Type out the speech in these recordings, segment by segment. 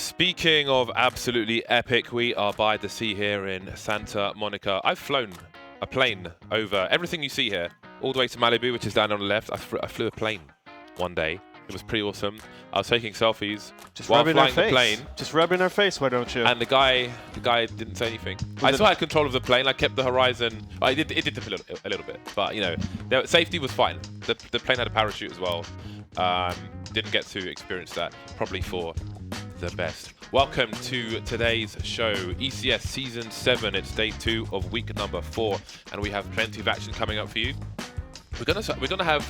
Speaking of absolutely epic, we are by the sea here in Santa Monica. I've flown a plane over everything you see here, all the way to Malibu, which is down on the left. I flew a plane one day. It was pretty awesome. I was taking selfies while flying the plane. Just rub in our face, why don't you? And the guy didn't say anything. I still had control of the plane. I kept the horizon. It did dip a little bit, but you know, safety was fine. The plane had a parachute as well. Didn't get to experience that. Probably for the best. Welcome to today's show, ECS Season 7. It's day 2 of week number 4, and we have plenty of action coming up for you. We're gonna have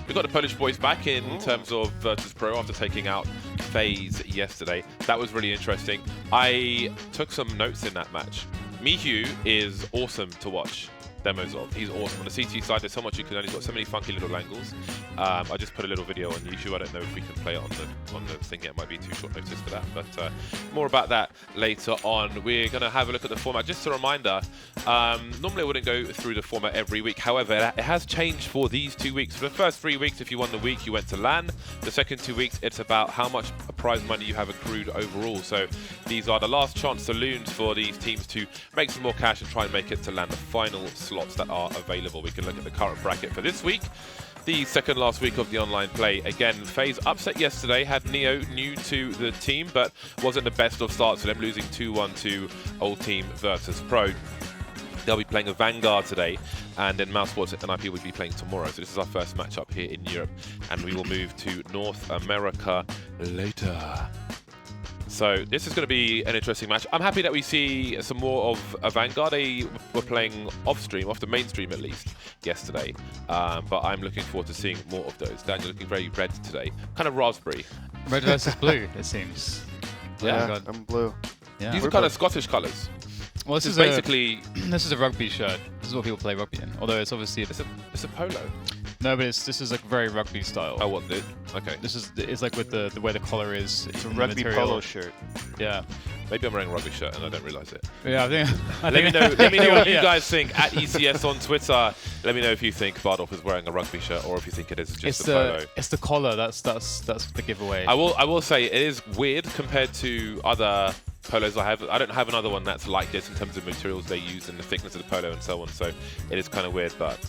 we got the Polish boys back in terms of Virtus.Pro after taking out FaZe yesterday. That was really interesting. I took some notes in that match. Mihu is awesome to watch demos of. He's awesome. On the CT side, there's so much you can learn. He's got so many funky little angles. I just put a little video on YouTube. I don't know if we can play it on the thing yet. It might be too short notice for that, but more about that later on. We're going to have a look at the format. Just a reminder, normally I wouldn't go through the format every week. However, it has changed for these 2 weeks. For the first 3 weeks, if you won the week, you went to LAN. The second 2 weeks, it's about how much prize money you have accrued overall. So these are the last chance saloons for these teams to make some more cash and try and make it to LAN, the final slots that are available. We can look at the current bracket for this week, the second last week of the online play. Again, FaZe upset yesterday, had Neo new to the team, but wasn't the best of starts for them, losing 2-1 to old team Virtus.Pro. They'll be playing Avangar today, and then Mousesports and IP will be playing tomorrow. So this is our first matchup here in Europe, and we will move to North America later. So this is going to be an interesting match. I'm happy that we see some more of Avangar. They were playing off the mainstream at least, yesterday. But I'm looking forward to seeing more of those. Dan, you're looking very red today. Kind of raspberry. Red versus blue, it seems. Yeah, I'm blue. Yeah. These are kind of Scottish colours. Well, this is basically... this is a rugby shirt. This is what people play rugby in. Although it's obviously... It's a polo. No, but this is like very rugby style. Oh, what? Okay. It's like with the way the collar is. It's a rugby polo shirt. Yeah. Maybe I'm wearing a rugby shirt and I don't realise it. Yeah, I think. Let me know what you guys think at ECS on Twitter. Let me know if you think Bardolph is wearing a rugby shirt or if you think it is just a polo. It's the collar. That's the giveaway. I will say it is weird compared to other polos I have. I don't have another one that's like this in terms of materials they use and the thickness of the polo and so on. So it is kind of weird, but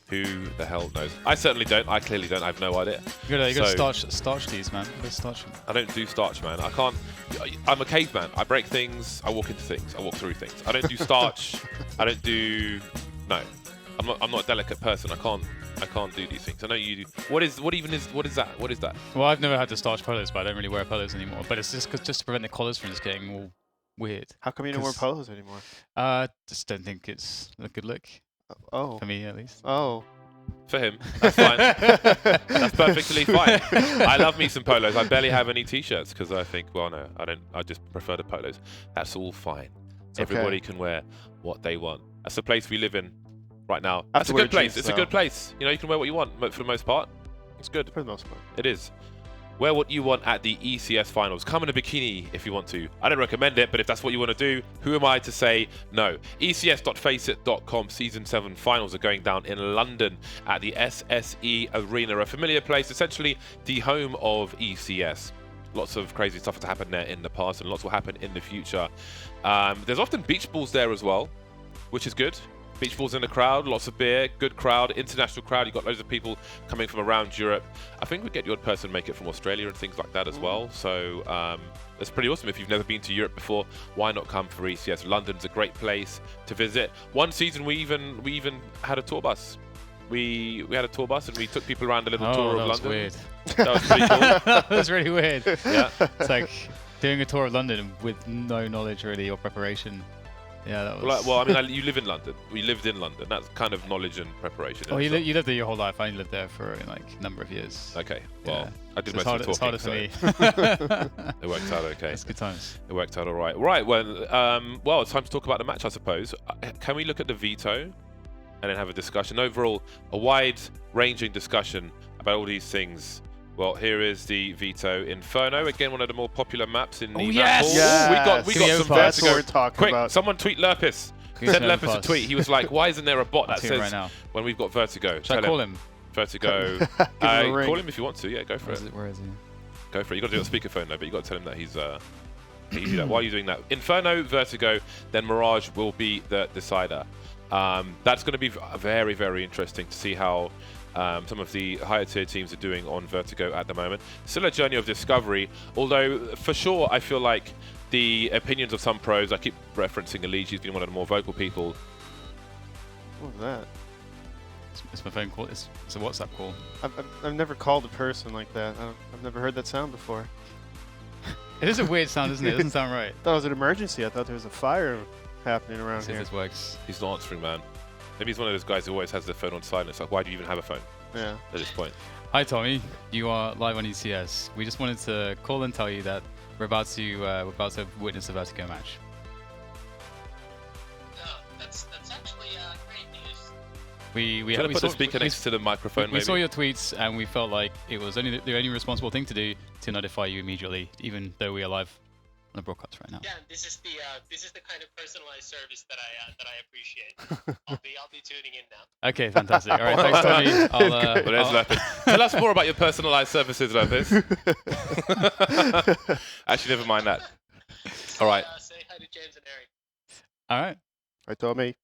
who the hell knows? I certainly don't. I clearly don't. I have no idea. You gotta starch these, man. You gotta starch them. I don't do starch, man. I can't. I'm a caveman. I break things. I walk into things. I walk through things. I don't do starch. I don't do. No, I'm not a delicate person. I can't do these things. I know you do. What is that? Well, I've never had to starch polos, but I don't really wear polos anymore. But it's just to prevent the collars from just getting all weird. How come you don't wear polos anymore? Just don't think it's a good look. Oh. For me, at least. Oh. For him, that's fine. That's perfectly fine. I love me some polos. I barely have any t-shirts because I think, well, no, I don't. I just prefer the polos. That's all fine. Everybody can wear what they want. That's the place we live in right now. That's a good place. It's a good place. You know, you can wear what you want for the most part. It's good. For the most part. It is. Wear what you want at the ECS finals. Come in a bikini if you want to. I don't recommend it, but if that's what you want to do, who am I to say no? ECS.faceit.com Season 7 finals are going down in London at the SSE Arena, a familiar place, essentially the home of ECS. Lots of crazy stuff has happened there in the past and lots will happen in the future. There's often beach balls there as well, which is good. Beach balls in the crowd, lots of beer, good crowd, international crowd. You've got loads of people coming from around Europe. I think we get the odd person make it from Australia and things like that as well. So that's pretty awesome. If you've never been to Europe before, why not come for ECS? London's a great place to visit. One season we even had a tour bus. We had a tour bus and we took people around a little tour of London. Weird. That was pretty cool. That was really weird. Yeah. It's like doing a tour of London with no knowledge really or preparation. Yeah, that was... Well, I mean, you live in London. We lived in London. That's kind of knowledge and preparation. Oh, you lived there your whole life. I only lived there for like a number of years. Okay, well, yeah. I did most of the talking. It's harder for me. It worked out okay. It's good times. It worked out all right. Right, well, it's time to talk about the match, I suppose. Can we look at the veto and then have a discussion? Overall, a wide-ranging discussion about all these things. Well, here is the veto Inferno. Again, one of the more popular maps in the map pool. Yes! We got some That's what vertigo. we're talking Quick, about. someone tweet Lurpis. Send Lurpis a tweet. He was like, why isn't there a bot that says right when we've got vertigo? Should I call him? Vertigo. Call him if you want to. Yeah, go for it. Where is he? Go for it. You got to do it on speakerphone though, but you got to tell him that he's You do that. While you're doing that, Inferno, Vertigo, then Mirage will be the decider. That's going to be very, very interesting to see how some of the higher tier teams are doing on Vertigo at the moment. Still a journey of discovery, although for sure I feel like the opinions of some pros, I keep referencing Elise, he's been one of the more vocal people. What was that? It's my phone call. It's a WhatsApp call. I've never called a person like that. I've never heard that sound before. It is a weird sound, isn't it? It doesn't sound right. I thought it was an emergency. I thought there was a fire happening around See here. if this works. He's not answering, man. Maybe he's one of those guys who always has their phone on silent. It's like, why do you even have a phone Yeah. at this point? Hi Tommy, you are live on ECS. We just wanted to call and tell you that we're about to witness a Vertigo match. That's actually great news. We put the speaker next to the microphone. We saw your tweets and we felt like it was the only responsible thing to do to notify you immediately, even though we are live on the broadcast right now. Yeah, this is the kind of personalized service that I appreciate. I'll be tuning in now. Okay, fantastic. All right, thanks Tommy. Tell us more about your personalized services, Lopez. Actually, never mind that. All right. Say hi to James and Eric. All right. I told me.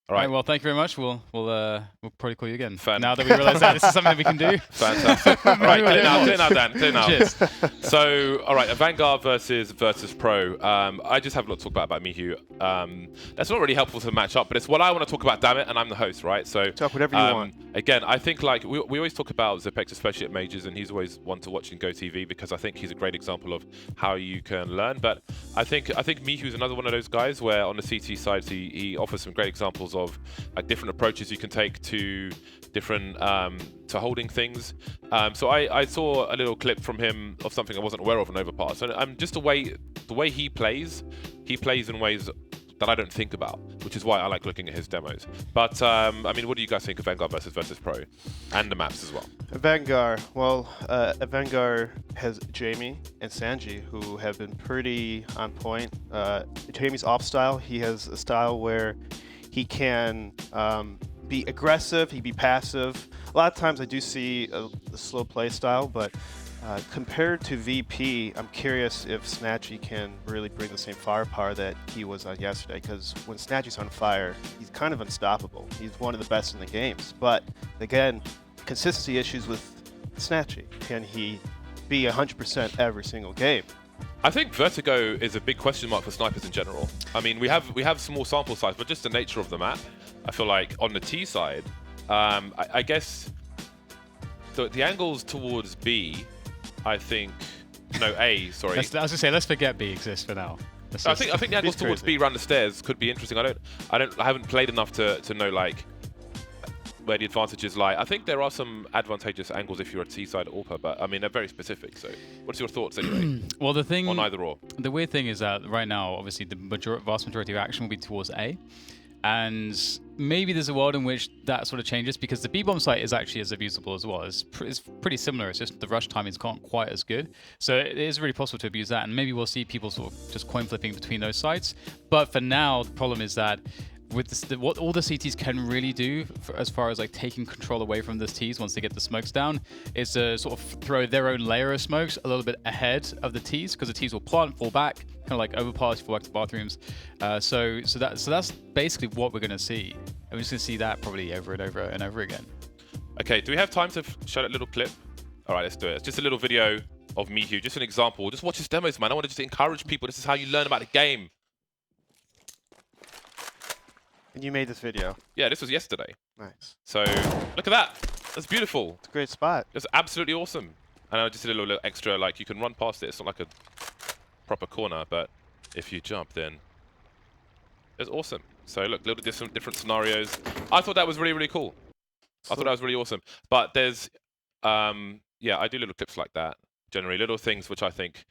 All right. Well, thank you very much. We'll probably call you again. Fan. Now that we realize that this is something that we can do. Fantastic. All right, clear now, Dan. Clear now. Cheers. So, all right, Avangar versus Virtus.Pro. I just have a lot to talk about Mihu. That's not really helpful to match up, but it's what I want to talk about, damn it, and I'm the host, right? So talk whatever you want. Again, I think like we always talk about Zepex, especially at majors, and he's always one to watch in GoTV because I think he's a great example of how you can learn. But I think Mihu is another one of those guys where on the CT side he offers some great examples of like different approaches you can take to different to holding things. So I saw a little clip from him of something I wasn't aware of an overpass, and just the way he plays in ways that I don't think about, which is why I like looking at his demos. But I mean, what do you guys think of Avangar versus Virtus.Pro and the maps as well? Avangar, well, Avangar has Jamie and Sanji, who have been pretty on point. Jamie's off style, he has a style where he can be aggressive, he can be passive. A lot of times I do see a slow play style, but compared to VP, I'm curious if Snatchy can really bring the same firepower that he was on yesterday, because when Snatchy's on fire, he's kind of unstoppable. He's one of the best in the games. But again, consistency issues with Snatchy. Can he be 100% every single game? I think Vertigo is a big question mark for snipers in general. I mean, we have small sample size, but just the nature of the map, I feel like on the T side, I guess the angles towards B, I think, no, A, sorry. I was going to say, let's forget B exists for now. I think the angles towards B around the stairs could be interesting. I haven't played enough to know like where the advantages lie. I think there are some advantageous angles if you're a T-side AWPer, but I mean they're very specific. So, what's your thoughts anyway? Well, the thing on either or. The weird thing is that right now, obviously, the vast majority of action will be towards A, and maybe there's a world in which that sort of changes because the B-bomb site is actually as abusable as well. It's pretty similar. It's just the rush time is not quite as good. So it is really possible to abuse that, and maybe we'll see people sort of just coin flipping between those sites. But for now, the problem is that with this, what all the CTs can really do as far as like taking control away from the Ts once they get the smokes down is to sort of throw their own layer of smokes a little bit ahead of the Ts, because the Ts will plant, fall back, kind of like overpass, fall back to bathrooms. So that's basically what we're going to see. And we're just going to see that probably over and over and over again. Okay, do we have time to show that little clip? All right, let's do it. It's just a little video of Mihu, just an example. Just watch his demos, man. I want to just encourage people. This is how you learn about the game. And you made this video. Yeah, this was yesterday. Nice. So look at that. That's beautiful. It's a great spot. That's absolutely awesome. And I just did a little extra, like you can run past it. It's not like a proper corner, but if you jump, then it's awesome. So look, little different scenarios. I thought that was really, really cool. I thought that was really awesome. But there's, yeah, I do little clips like that. Generally, little things which I think,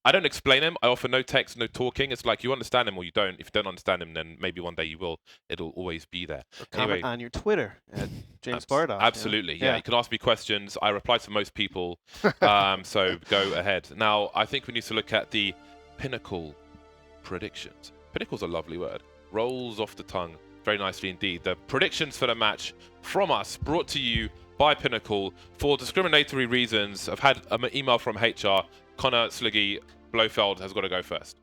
I don't explain them. I offer no text, no talking. It's like you understand them or you don't. If you don't understand them, then maybe one day you will. It'll always be there. Or comment on your Twitter at James Bardock. Absolutely, yeah. You can ask me questions. I reply to most people, so go ahead. Now, I think we need to look at the Pinnacle predictions. Pinnacle's a lovely word. Rolls off the tongue very nicely indeed. The predictions for the match from us, brought to you by Pinnacle for discriminatory reasons. I've had an email from HR. Connor, Sluggy, Blofeld has got to go first.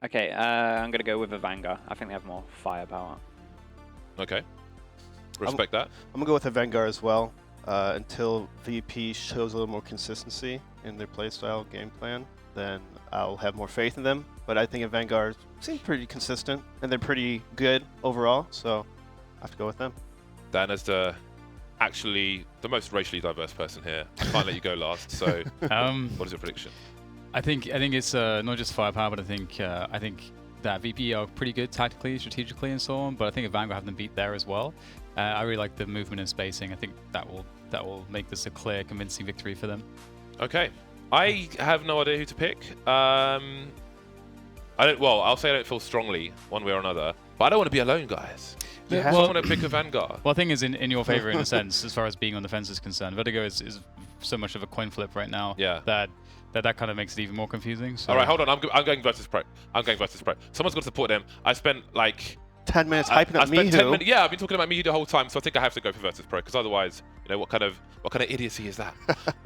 Okay, I'm going to go with Avangar. I think they have more firepower. Okay. Respect that. I'm gonna go with Avangar as well. Until VP shows a little more consistency in their playstyle game plan, then I'll have more faith in them. But I think Avangar seem pretty consistent, and they're pretty good overall, so I have to go with them. Dan is actually the most racially diverse person here. I can't let you go last. So, what is your prediction? I think it's not just firepower, but I think that VP are pretty good tactically, strategically, and so on. But I think Avangar have them beat there as well. I really like the movement and spacing. I think that will make this a clear, convincing victory for them. Okay, I have no idea who to pick. I'll say I don't feel strongly one way or another, but I don't want to be alone, guys. Yeah, I want to pick Avangar. Well, I think is in your favor in a sense, as far as being on the fence is concerned. Vertigo is so much of a coin flip right now. Yeah. That kind of makes it even more confusing. So. All right, hold on. I'm going Virtus.Pro. Someone's got to support them. I spent like 10 minutes hyping up Mihu. Yeah, I've been talking about Mihu the whole time, so I think I have to go for Virtus.Pro because otherwise, what kind of idiocy is that?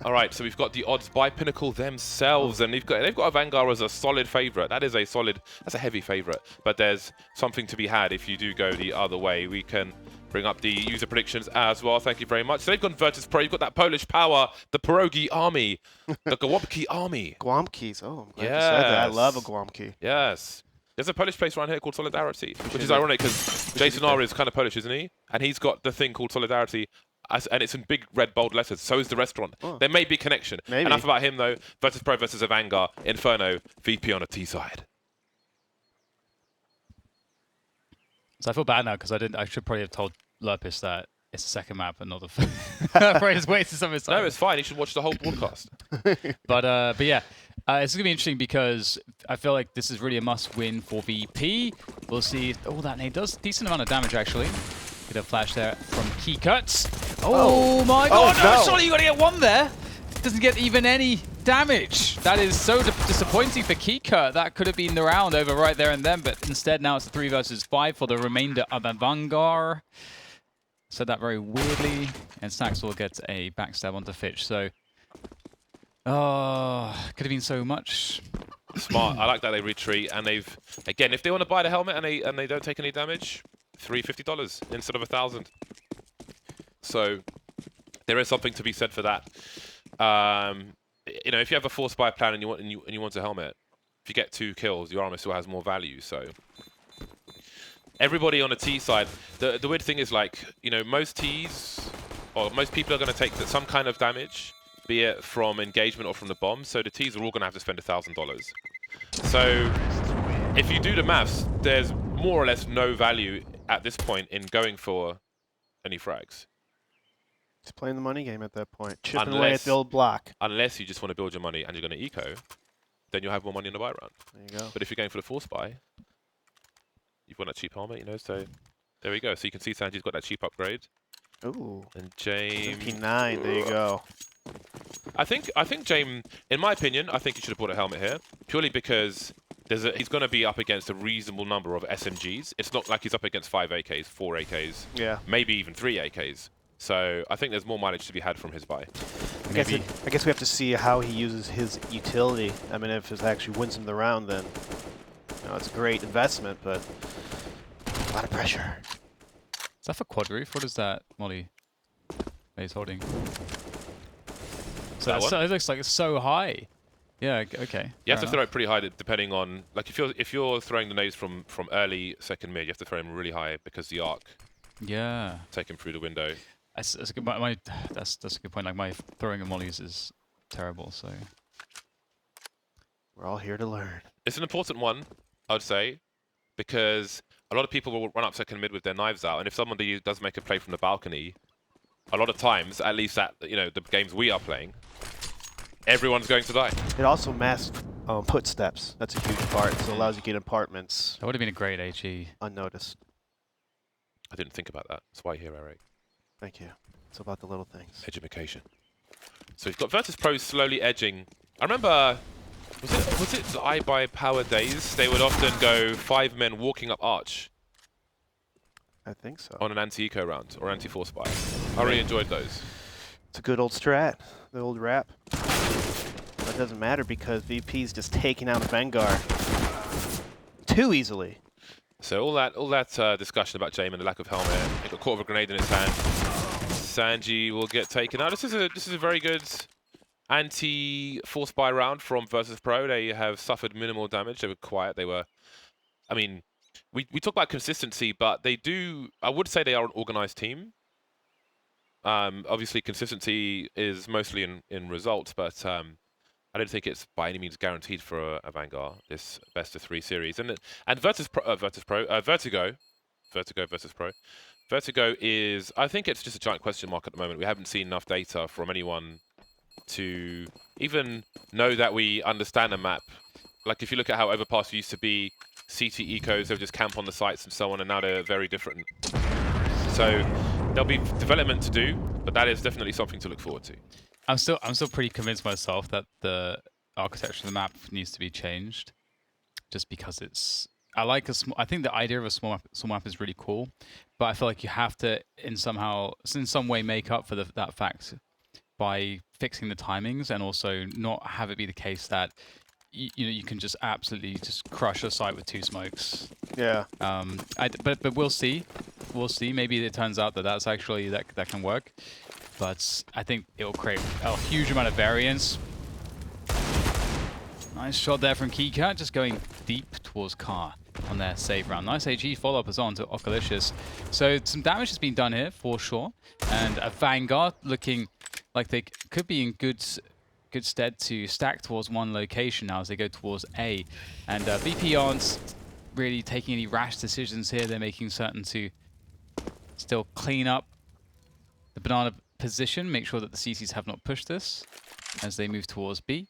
All right, so we've got the odds by Pinnacle themselves, and they've got Avangar as a solid favorite. That's a heavy favorite, but there's something to be had if you do go the other way. We can bring up the user predictions as well. Thank you very much. So they've gone Virtus.Pro. You've got that Polish power, the pierogi army, the Głowki army. Głowkis. Oh, I'm glad you said that. I love a Głowki. Yes. There's a Polish place around here called Solidarity, which is ironic because Jason R is kind of Polish, isn't he? And he's got the thing called Solidarity, and it's in big red bold letters. So is the restaurant. Oh. There may be a connection. Maybe. Enough about him though. Virtus.Pro versus Avangar. Inferno. VP on a T side. So I feel bad now because I should probably have told Lurpis that it's the second map and not the first. Probably just wasted some of his time. No, it's fine. You should watch the whole broadcast. But yeah, it's going to be interesting because I feel like this is really a must-win for VP. We'll see. That nade does decent amount of damage, actually. Get a flash there from Key Cuts. Oh my god, no! Surely you got to get one there. Doesn't get even any damage. That is so disappointing for Key Cut. That could have been the round over right there and then, but instead now it's a 3 versus 5 for the remainder of Avangar. Said that very weirdly, and Stacks will get a backstab onto Fitch. So, could have been so much. Smart. I like that they retreat, and they've again, if they want to buy the helmet and they don't take any damage, $350 instead of $1,000. So there is something to be said for that. If you have a 4-spy plan and you want a helmet, if you get 2 kills, your armor still has more value. So. Everybody on the T side, the weird thing is most Ts, or most people are going to take some kind of damage, be it from engagement or from the bomb, so the Ts are all going to have to spend $1,000. So if you do the maths, there's more or less no value at this point in going for any frags. Just playing the money game at that point, chipping away at the old block. Unless you just want to build your money and you're going to eco, then you'll have more money in the buy round. There you go. But if you're going for the 4-spy, you've won that cheap helmet, so there we go. So you can see Sanji's got that cheap upgrade. Ooh. And James. P9, there you go. I think James, in my opinion, I think he should have bought a helmet here, purely because he's going to be up against a reasonable number of SMGs. It's not like he's up against 5 AKs, 4 AKs, maybe even 3 AKs. So I think there's more mileage to be had from his buy. I guess we have to see how he uses his utility. I mean, if it actually wins him the round, then it's a great investment, but a lot of pressure. Is that for quad roof? What is that, Molly? He's holding. So it looks like it's so high. Yeah. Okay. You have to throw it pretty high, depending on if you're throwing the nades from early second mid, you have to throw him really high because the arc. Yeah. Take him through the window. That's a good. That's a good point. Like my throwing of mollies is terrible. So we're all here to learn. It's an important one, I would say, because a lot of people will run up second mid with their knives out, and if somebody does make a play from the balcony, a lot of times, at least at the games we are playing, everyone's going to die. It also masks footsteps. That's a huge part. So it allows you to get apartments. That would have been a great HE. Unnoticed. I didn't think about that. That's why you're here, Eric. Thank you. It's about the little things. Education. So we've got Virtus.Pro slowly edging. I remember, was it the I Buy Power days? They would often go 5 men walking up Arch. I think so. On an anti-eco round or anti-4 spy. I really enjoyed those. It's a good old strat. The old rap. But doesn't matter because VP's just taking out Avangar too easily. So all that discussion about Jamin, the lack of helmet, he got caught with a grenade in his hand. Sanji will get taken out. This is a very good anti-force buy round from Virtus.Pro. They have suffered minimal damage. They were quiet. They were, I mean, we talk about consistency, but they do. I would say they are an organized team. Obviously, consistency is mostly in results, but I don't think it's by any means guaranteed for Avangar, this best-of-3 series. And Vertigo versus Pro. Vertigo is, I think it's just a giant question mark at the moment. We haven't seen enough data from anyone to even know that we understand a map. Like if you look at how Overpass used to be, CT ecos, they would just camp on the sites and so on, and now they're very different. So there'll be development to do, but that is definitely something to look forward to. I'm still pretty convinced myself that the architecture of the map needs to be changed, just because it's. I think the idea of a small map is really cool, but I feel like you have to in some way make up for that fact by fixing the timings, and also not have it be the case that you can just absolutely just crush a site with 2 smokes. Yeah. But we'll see. We'll see. Maybe it turns out that that's actually that can work. But I think it will create a huge amount of variance. Nice shot there from Keycat, just going deep towards Car on their save round. Nice AG follow-up as on to Okalicious. So some damage has been done here for sure. And a Vanguard looking like they could be in good stead to stack towards one location now as they go towards A. And VP aren't really taking any rash decisions here. They're making certain to still clean up the banana position, make sure that the CCs have not pushed this as they move towards B.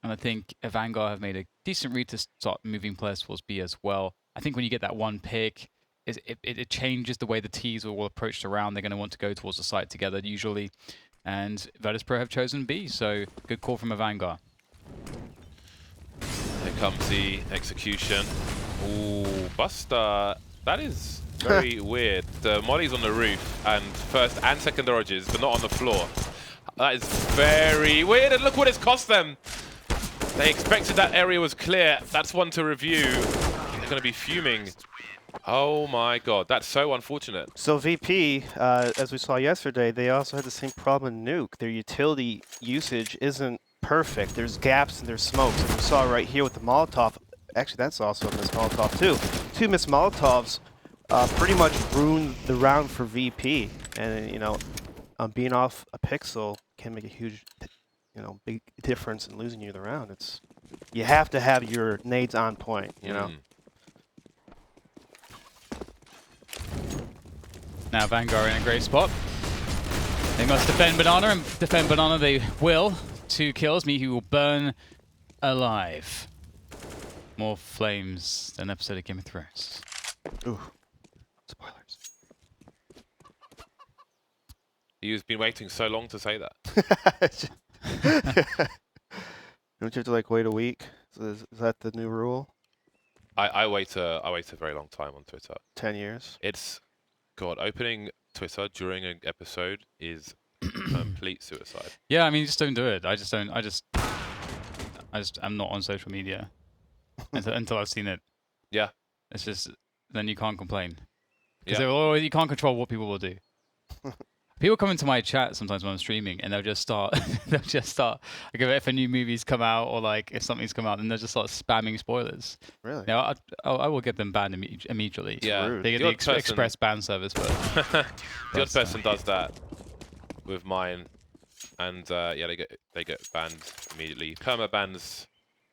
And I think Avangar have made a decent read to start moving players towards B as well. I think when you get that one pick, it changes the way the Ts will approach the round. They're going to want to go towards the site together usually. And Virtus.Pro have chosen B, so good call from Avangar. Here comes the execution. Ooh, Buster. That is very weird. The molly's on the roof, and first and second dodges, but not on the floor. That is very weird, and look what it's cost them. They expected that area was clear. That's one to review. They're going to be fuming. Oh my god, that's so unfortunate. So VP, as we saw yesterday, they also had the same problem in Nuke. Their utility usage isn't perfect. There's gaps and there's smokes. And we saw right here with the Molotov. Actually, that's also a missed Molotov too. 2 missed Molotovs pretty much ruined the round for VP. And, you know, being off a pixel can make a huge, big difference in losing you the round. You have to have your nades on point, you know. Now Vanguard in a great spot. They must defend Banana, and defend Banana they will. 2 kills, Mihi will burn alive. More flames than an episode of Game of Thrones. Ooh, spoilers. You've been waiting so long to say that. Don't you have to wait a week? Is that the new rule? I wait a very long time on Twitter. 10 years? God, opening Twitter during an episode is complete suicide. Yeah, I mean, just don't do it. I'm not on social media until I've seen it. Yeah. It's just, then you can't complain. Yeah. Because you can't control what people will do. People come into my chat sometimes when I'm streaming, and they'll just start, like if a new movie's come out or like if something's come out, then they'll just start spamming spoilers. Really? Now, I will get them banned immediately. Yeah. They get the express ban service, but the odd person does that with mine, and yeah, they get banned immediately. Perma bans.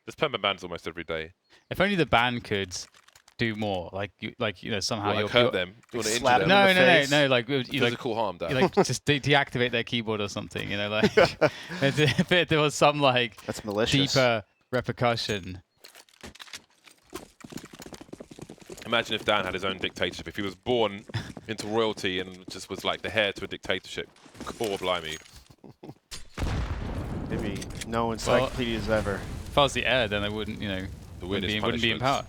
There's perma bans almost every day. If only the ban could do more, somehow Well, hurt them. You want to slap injure them. them? No, like Physical harm, Dan. just deactivate their keyboard or something, if there was some That's malicious. deeper repercussion. Imagine if Dan had his own dictatorship. If he was born into royalty and just was like the heir to a dictatorship. Core blimey. Maybe no encyclopedias ever. If I was the heir, then I wouldn't, wouldn't be in power.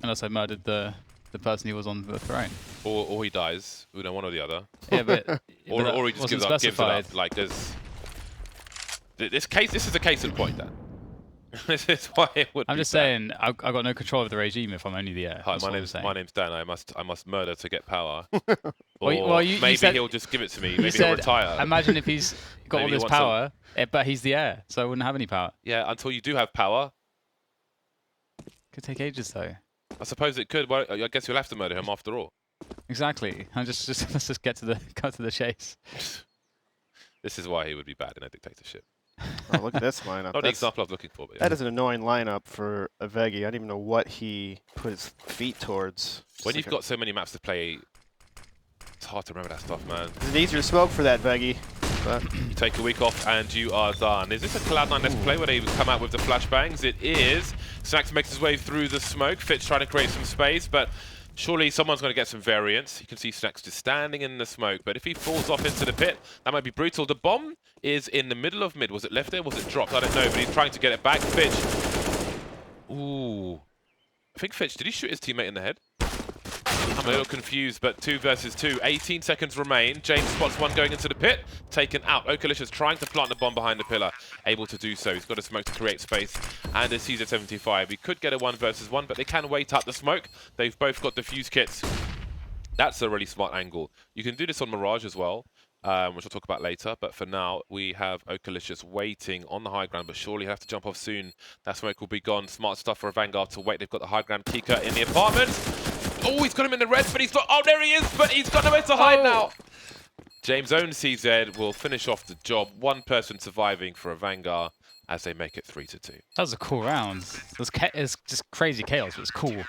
Unless I murdered the person who was on the throne. Or he dies. One or the other. Yeah, but Or he just gives up. Specified. Like there's This is a case in point, Dan. This is why it would. I'm just saying, I've got no control of the regime if I'm only the heir. Hi, That's my what I'm name's saying. Dan. I must murder to get power. Well, you maybe said, he'll just give it to me. you Maybe said, he'll retire. Imagine if he's got all Maybe he this wants power, but he's the heir, so I wouldn't have any power. Yeah, until you do have power. Could take ages though. I suppose it could. Well, I guess you'll have to murder him after all. Exactly. Let's just get to the chase. This is why he would be bad in a dictatorship. Oh, look at this lineup. Not the example I was looking for, but yeah. That is an annoying lineup for a Veggie. I don't even know what he put his feet towards. When you've got so many maps to play, it's hard to remember that stuff, man. It's easier to smoke for that Veggie. But You take a week off and you are done. Is this a Cloud9 Let's Play where they come out with the flashbangs? It is. Snacks makes his way through the smoke. Fitz trying to create some space, but surely someone's going to get some variance. You can see Snacks just standing in the smoke, but if he falls off into the pit, that might be brutal. The bomb is in the middle of mid. Was it left there? Was it dropped? I don't know, but he's trying to get it back. Fitch. Ooh. I think Fitch, did he shoot his teammate in the head? I'm a little confused, but 2 versus 2. 18 seconds remain. James spots one going into the pit. Taken out. Okalicious trying to plant the bomb behind the pillar. Able to do so. He's got a smoke to create space. And a Caesar 75. He could get a 1 versus 1, but they can wait out the smoke. They've both got defuse kits. That's a really smart angle. You can do this on Mirage as well, which I'll talk about later. But for now, we have Okalicious waiting on the high ground, but surely he'll have to jump off soon. That smoke will be gone. Smart stuff for Avangar to wait. They've got the high ground Kika in the apartment. Oh, he's got him in the red, but he's not. Oh, there he is, but he's got nowhere to hide now. James' own CZ will finish off the job. One person surviving for Avangar as they make it 3-2. That was a cool round. It's just crazy chaos, but it's cool.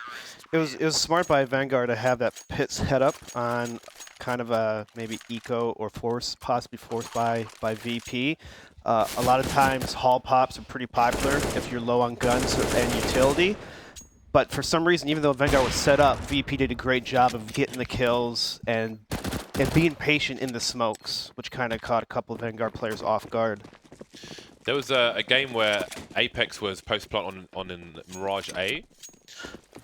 it was smart by Vanguard to have that pits head up on kind of a maybe eco or force, possibly forced by VP. A lot of times hall pops are pretty popular if you're low on guns and utility. But for some reason, even though Vanguard was set up, VP did a great job of getting the kills and being patient in the smokes, which kind of caught a couple of Vanguard players off guard. There was a game where Apex was post-plant on in Mirage A.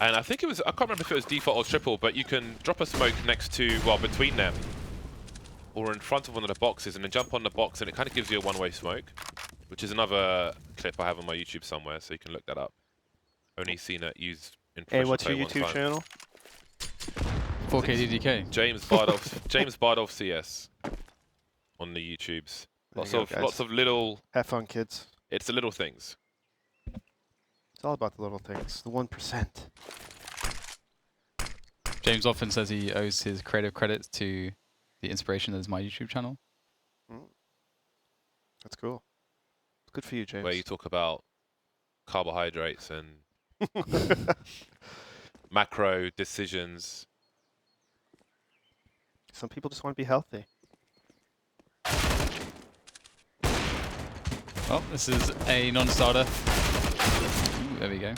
And I think it was, I can't remember if it was default or triple, but you can drop a smoke next to, well, between them. Or in front of one of the boxes, and then jump on the box, and it kind of gives you a one-way smoke. Which is another clip I have on my YouTube somewhere, so you can look that up. Only seen it used in Hey, what's play your one YouTube time. channel? 4K DDK. James Bardolph CS on the YouTubes. There you go, guys. Lots of little. Have fun, kids. It's the little things. It's all about the little things. The 1%. James often says he owes his creative credits to the inspiration that is my YouTube channel. That's cool. Good for you, James. Where you talk about carbohydrates and macro decisions. Some people just want to be healthy. Well, this is a non-starter. Ooh, there we go.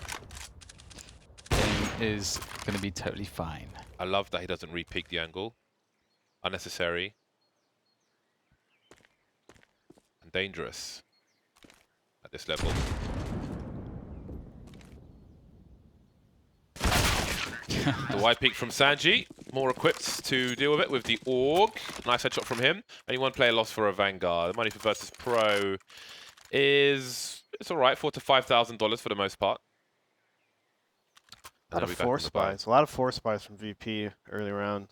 Game is going to be totally fine. I love that he doesn't re-peek the angle. Unnecessary. And dangerous at this level. The wide peek from Sanji. More equipped to deal with it with the AUG. Nice headshot from him. Only one player lost for Avangar. The money for Virtus.Pro is, it's alright, $4,000 to $5,000 for the most part. A lot of force spies. A lot of force spies from VP early round.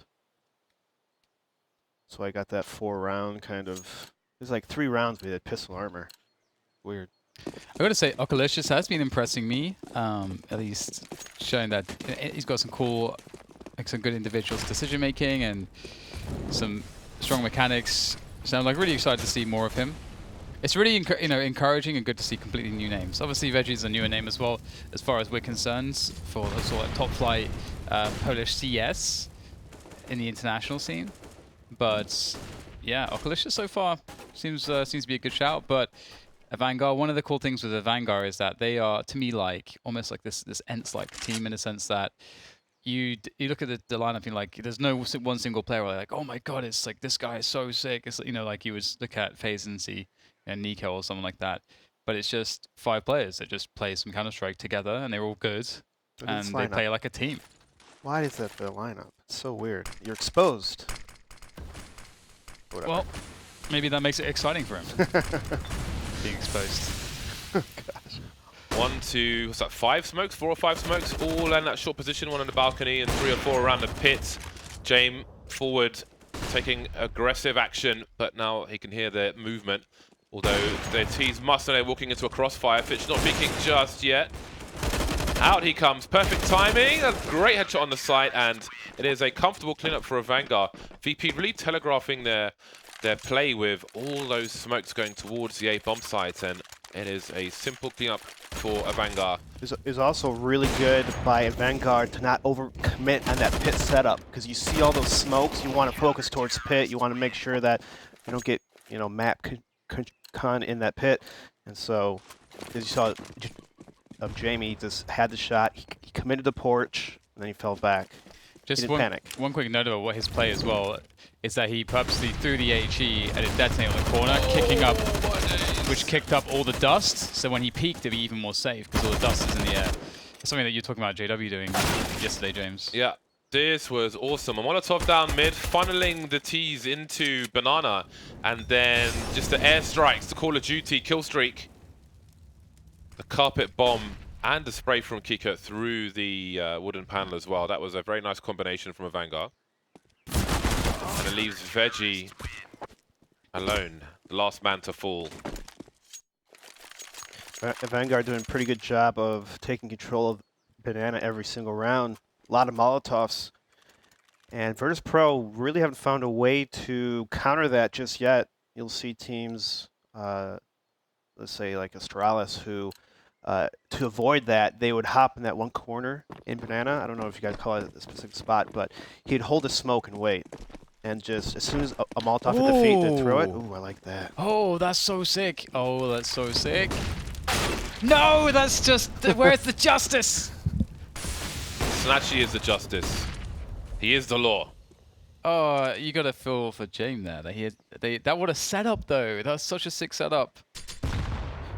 So I got that 4-round kind of. There's like 3 rounds we had pistol armor. Weird. I gotta say, Okalicious has been impressing me. At least showing that he's got some cool, like some good individuals decision making and some strong mechanics. So I'm like really excited to see more of him. It's really encouraging and good to see completely new names. Obviously, Veggie's a newer name as well, as far as we're concerned, for sort of top flight Polish CS in the international scene. But yeah, Okalicious so far seems to be a good shout. But Avangar, one of the cool things with Avangar is that they are, to me, like almost like this ENTS-like team in a sense that you look at the lineup and you're like, there's no one single player where like, oh my god, it's like this guy is so sick. It's like you would look at FaZe and see Nico or something like that. But it's just 5 players that just play some Counter-Strike together and they're all good and they play like a team. Why is that the lineup? It's so weird. You're exposed. Whatever. Well, maybe that makes it exciting for him. being exposed. 1, 2, what's that, 5 smokes? 4 or 5 smokes, all in that short position, 1 on the balcony and 3 or 4 around the pit. James forward, taking aggressive action, but now he can hear the movement. Although the T's must know they're walking into a crossfire. Fitch not peeking just yet. Out he comes, perfect timing, a great headshot on the site, and it is a comfortable cleanup for Avangar. VP really telegraphing their play with all those smokes going towards the A bomb site, and it is a simple cleanup for Avangar. It's also really good by Avangar to not overcommit on that pit setup, because you see all those smokes, you want to focus towards pit, you want to make sure that you don't get, you know, map con in that pit, and so as you saw, Jamie just had the shot, he committed the porch, and then he fell back. Just he didn't panic. One quick note about what his play as well is that he purposely threw the HE and it detonated on the corner, kicking up, which kicked up all the dust. So when he peaked, it'd be even more safe because all the dust is in the air. It's something that you're talking about JW doing yesterday, James. Yeah, this was awesome. A Molotov down mid, funneling the T's into Banana, and then just the airstrikes, the Call of Duty kill streak, the carpet bomb, and the spray from Kika through the wooden panel as well. That was a very nice combination from Avangar. And it leaves Veggie alone, the last man to fall. Avangar doing a pretty good job of taking control of Banana every single round. A lot of Molotovs. And Virtus.Pro really haven't found a way to counter that just yet. You'll see teams, let's say like Astralis, who to avoid that, they would hop in that one corner in Banana. I don't know if you guys call it a specific spot, but he'd hold a smoke and wait. And just as soon as a Molotov hit the feet, they'd throw it. Ooh, I like that. Oh, that's so sick. Oh, that's so sick. No, that's just... where's the justice? Snatchy is the justice. He is the law. Oh, you gotta feel for James there. That what a setup though. That's such a sick setup.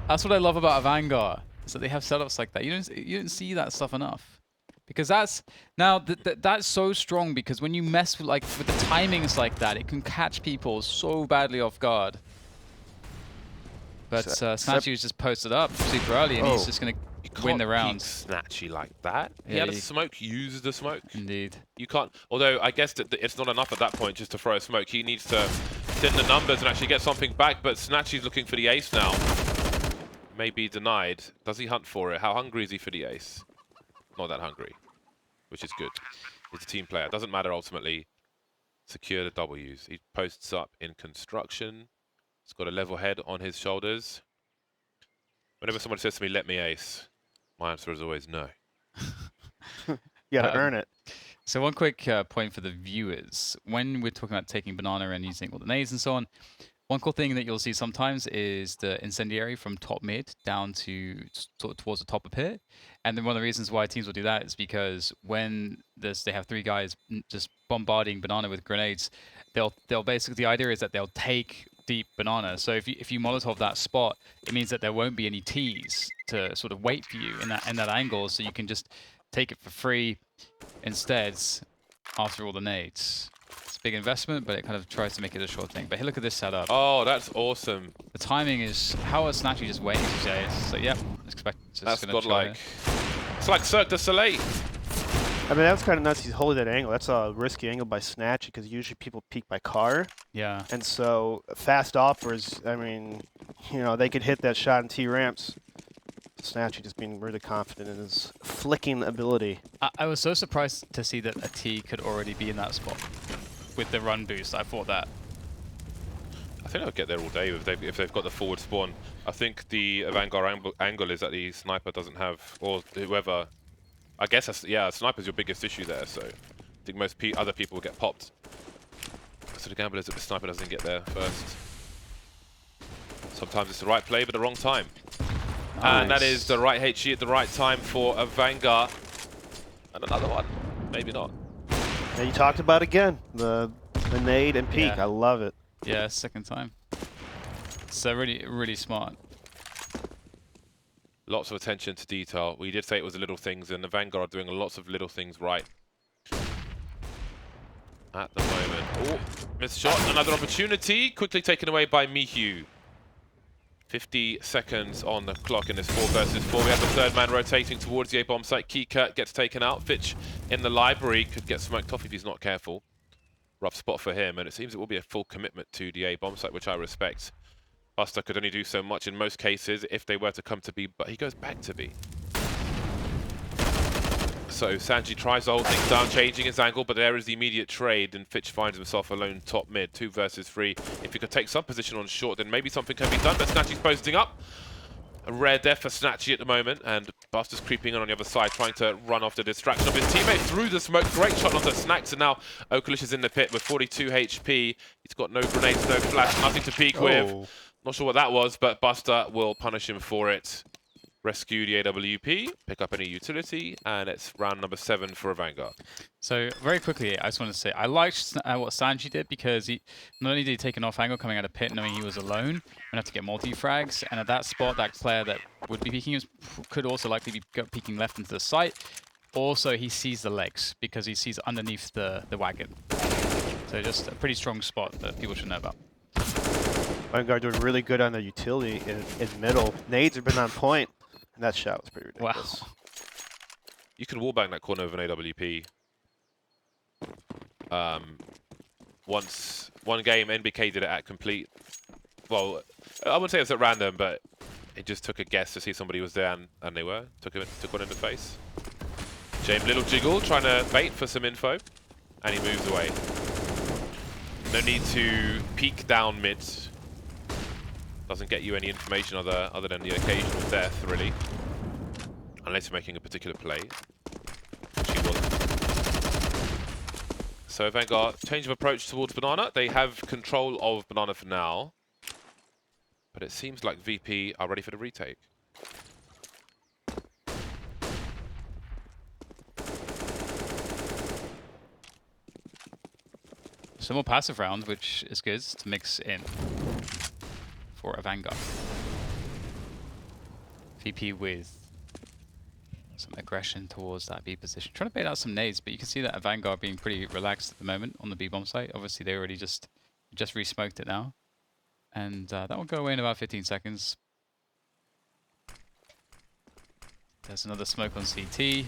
That's what I love about Avangar. Is that they have setups like that. You don't see that stuff enough. Because that's now that's so strong, because when you mess with with the timings like that, it can catch people so badly off guard. But Snatchy was just posted up super early, and he's just gonna win the round. Snatchy like that. Yeah, he had a smoke. Use the smoke. Indeed. You can't. Although I guess that it's not enough at that point just to throw a smoke. He needs to thin the numbers and actually get something back. But Snatchy's looking for the ace now. Maybe denied. Does he hunt for it? How hungry is he for the ace? Not that hungry, which is good. He's a team player. Doesn't matter ultimately. Secure the W's. He posts up in construction. He's got a level head on his shoulders. Whenever someone says to me, "Let me ace," my answer is always no. You gotta earn it. So one quick point for the viewers. When we're talking about taking Banana and using all the nades and so on, one cool thing that you'll see sometimes is the incendiary from top mid down to towards the top of pit. And then one of the reasons why teams will do that is because when they have 3 guys just bombarding Banana with grenades, they'll basically, the idea is that they'll take deep Banana. So if you Molotov that spot, it means that there won't be any T's to sort of wait for you in that angle, so you can just take it for free instead after all the nades. It's a big investment, but it kind of tries to make it a short thing. But hey, look at this setup. Oh, that's awesome. The timing is, how is Snatchy just waiting to say it? So yeah, expect it's That's gonna godlike. It's like Cirque du Soleil. I mean, that was kind of nuts. He's holding that angle. That's a risky angle by Snatchy, because usually people peek by car. Yeah. And so fast offers, I mean, you know, they could hit that shot in T ramps. Snatchy just being really confident in his flicking ability. I was so surprised to see that a T could already be in that spot with the run boost. I thought that. I think they'll get there all day if they've got the forward spawn. I think the Avangar angle is that the sniper doesn't have, or whoever. I guess that's, yeah, sniper's your biggest issue there. So I think most other people will get popped. So the gamble is that the sniper doesn't get there first. Sometimes it's the right play, but the wrong time. Nice. And that is the right HE at the right time for Avangar. And another one. Maybe not. And you talked about again, the nade and peek. Yeah. I love it. Yeah, second time. So really, really smart. Lots of attention to detail. We did say it was the little things, and the Vanguard are doing lots of little things right. At the moment. Oh, missed shot. Another opportunity. Quickly taken away by Mihu. 50 seconds on the clock in this 4 versus 4. We have the third man rotating towards the A-bomb site. Keycurt gets taken out. Fitch in the library could get smoked off if he's not careful. Rough spot for him, and it seems it will be a full commitment to the A-bomb site, which I respect. Buster could only do so much in most cases if they were to come to B, but he goes back to B. So Sanji tries to hold things down, changing his angle, but there is the immediate trade, and Fitch finds himself alone top mid, 2 versus 3. If he could take some position on short, then maybe something can be done, but Snatchy's posting up. A rare death for Snatchy at the moment, and Buster's creeping on the other side, trying to run off the distraction of his teammate through the smoke. Great shot onto Snacks, and now Okalish is in the pit with 42 HP. He's got no grenades, no flash, nothing to peek with. Not sure what that was, but Buster will punish him for it. Rescue the AWP, pick up any utility, and it's round number 7 for Avangar. So very quickly, I just want to say, I liked what Sanji did because he not only did he take an off angle coming out of pit knowing he was alone, and have to get multi-frags, and at that spot, that player that would be peeking could also likely be peeking left into the site. Also, he sees the legs because he sees underneath the wagon. So just a pretty strong spot that people should know about. Vanguard doing really good on the utility in middle. Nades have been on point. And that shot was pretty ridiculous. Wow. You could wallbang that corner of an AWP. Once one game, NBK did it at complete. Well, I wouldn't say it was at random, but it just took a guess to see somebody was there, and they were. Took one in the face. James, little jiggle, trying to bait for some info, and he moves away. No need to peek down mid. Doesn't get you any information other than the occasional death, really. Unless you're making a particular play. Which he wasn't. So Vanguard, change of approach towards Banana. They have control of Banana for now. But it seems like VP are ready for the retake. Some more passive round, which is good to mix in for Avangar. VP with some aggression towards that B position. Trying to bait out some nades, but you can see that Avangar being pretty relaxed at the moment on the B bomb site. Obviously, they already just re-smoked it now. And that will go away in about 15 seconds. There's another smoke on CT.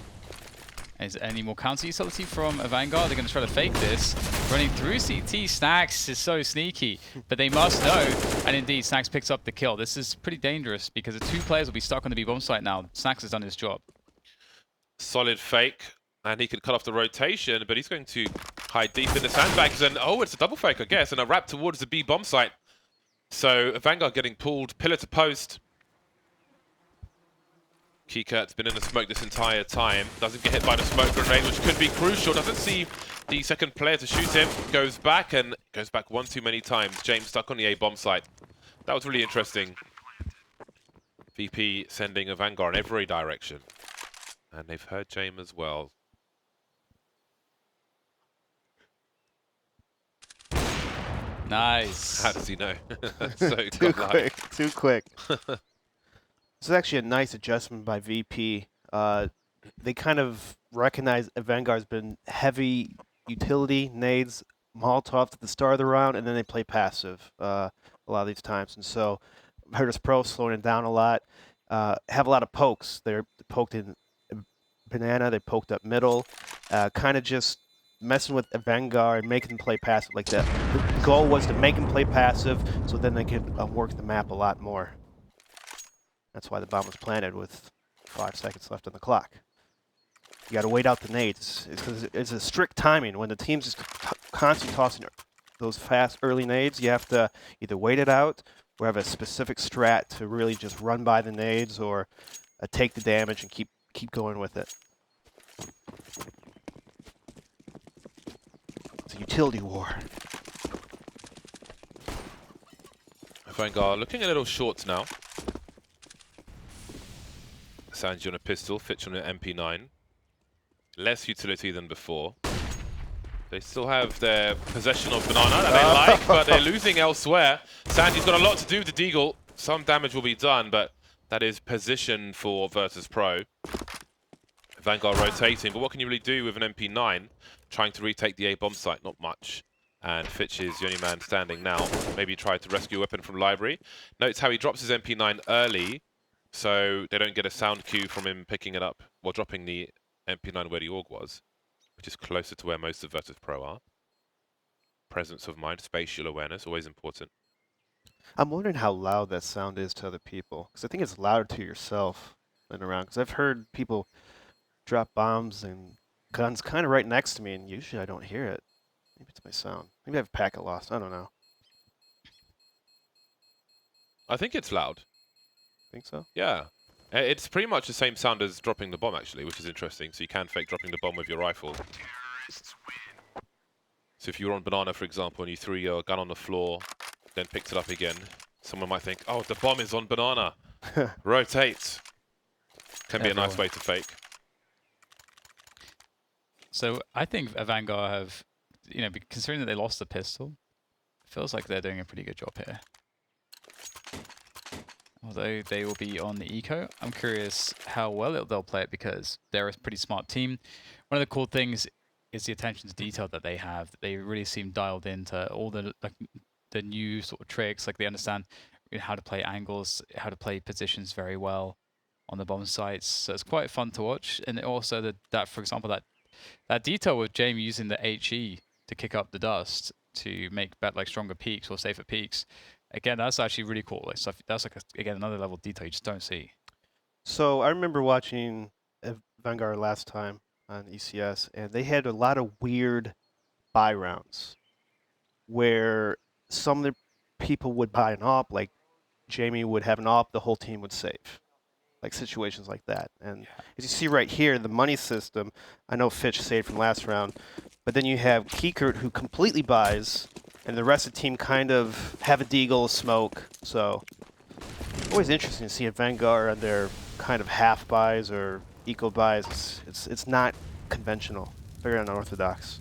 Is there any more counter utility from Avangar? They're going to try to fake this. Running through CT, Snacks is so sneaky, but they must know. And indeed, Snacks picks up the kill. This is pretty dangerous because the 2 players will be stuck on the B-bomb site now. Snacks has done his job. Solid fake, and he could cut off the rotation, but he's going to hide deep in the sandbags. And oh, it's a double fake, I guess, and a wrap towards the B-bomb site. So Avangar getting pulled pillar to post. Keycurt's been in the smoke this entire time. Doesn't get hit by the smoke grenade, which could be crucial. Doesn't see the second player to shoot him. Goes back one too many times. James stuck on the A-bomb site. That was really interesting. VP sending Avangar in every direction. And they've heard James as well. Nice. How does he know? So Too quick. Too quick. This is actually a nice adjustment by VP. They kind of recognize Avangar's been heavy utility, nades, Molotov at the start of the round, and then they play passive a lot of these times. And so Virtus.Pro slowing it down a lot. Have a lot of pokes. They're poked in banana, they poked up middle. Kind of just messing with Avangar and making them play passive like that. The goal was to make them play passive so then they could work the map a lot more. That's why the bomb was planted with 5 seconds left on the clock. You got to wait out the nades. It's a strict timing. When the team's just constantly tossing those fast early nades, you have to either wait it out or have a specific strat to really just run by the nades or take the damage and keep going with it. It's a utility war. Avangar looking a little short now. Sanji on a pistol, Fitch on an MP9. Less utility than before. They still have their possession of Banana that they like, but they're losing elsewhere. Sanji's got a lot to do with the Deagle. Some damage will be done, but that is position for Virtus.Pro. Vanguard rotating, but what can you really do with an MP9 trying to retake the A-bomb site? Not much. And Fitch is the only man standing now. Maybe try to rescue a weapon from library. Notes how he drops his MP9 early, so they don't get a sound cue from him picking it up while dropping the MP9 where the AUG was, which is closer to where most of Virtus.Pro are. Presence of mind, spatial awareness, always important. I'm wondering how loud that sound is to other people, because I think it's louder to yourself than around. Because I've heard people drop bombs and guns kind of right next to me, and usually I don't hear it. Maybe it's my sound. Maybe I have packet loss. I don't know. I think it's loud. Think so? Yeah. It's pretty much the same sound as dropping the bomb, actually, which is interesting. So you can fake dropping the bomb with your rifle. So if you were on banana, for example, and you threw your gun on the floor, then picked it up again, someone might think, oh, the bomb is on banana. Rotate. Can be a nice way to fake. So I think Avangar have, considering that they lost the pistol, it feels like they're doing a pretty good job here. Although they will be on the eco, I'm curious how well they'll play it because they're a pretty smart team. One of the cool things is the attention to detail that they have. They really seem dialed into all the new sort of tricks. Like they understand how to play angles, how to play positions very well on the bomb sites. So it's quite fun to watch. And also that for example, that detail with Jamie using the HE to kick up the dust to make stronger peaks or safer peaks. Again, that's actually really cool. That's again another level of detail you just don't see. So I remember watching Avangar last time on ECS, and they had a lot of weird buy rounds where some of the people would buy an AWP, like Jamie would have an AWP, the whole team would save. Like situations like that. And as you see right here, the money system, I know Fitch saved from last round, but then you have Kiekert who completely buys, and the rest of the team kind of have a deagle, smoke. So always interesting to see Avangar on their kind of half buys or eco buys. It's not conventional, very unorthodox.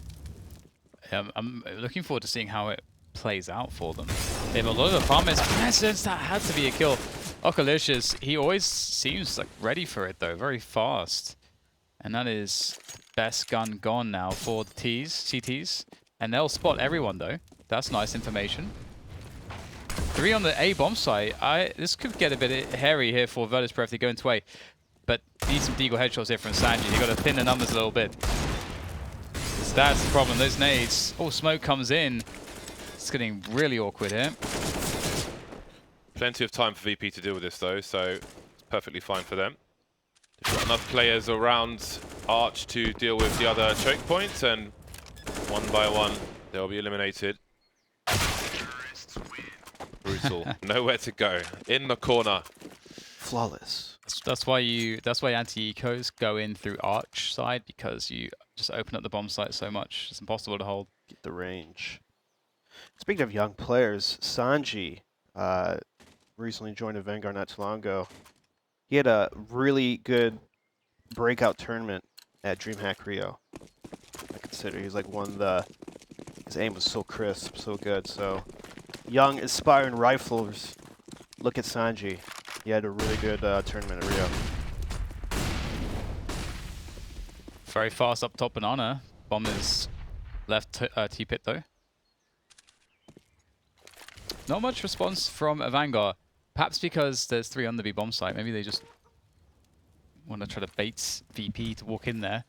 I'm looking forward to seeing how it plays out for them. They have a lot of farmers. Presence, that had to be a kill. Okalicious, he always seems like ready for it though, very fast. And that is best gun gone now for the CTs. And they'll spot everyone though. That's nice information. 3 on the A bomb site. This could get a bit hairy here for Virtus.Pro if they go into A. But need some deagle headshots here from Sanji. You've got to thin the numbers a little bit. So that's the problem. Those nades. Oh, smoke comes in. It's getting really awkward here. Plenty of time for VP to deal with this though, so it's perfectly fine for them. They've got enough players around Arch to deal with the other choke points, and one by one they'll be eliminated. Brutal. Nowhere to go. In the corner. Flawless. That's why anti-ecos go in through Arch side, because you just open up the bomb site so much. It's impossible to hold. Get the range. Speaking of young players, Sanji recently joined Avangar not too long ago. He had a really good breakout tournament at DreamHack Rio. I consider he's like his aim was so crisp, so good. So young, aspiring riflers, look at Sanji. He had a really good tournament at Rio. Very fast up top banana. Bomb is left T-pit though. Not much response from Avangar. Perhaps because there's 3 on the B bomb site. Maybe they just want to try to bait VP to walk in there.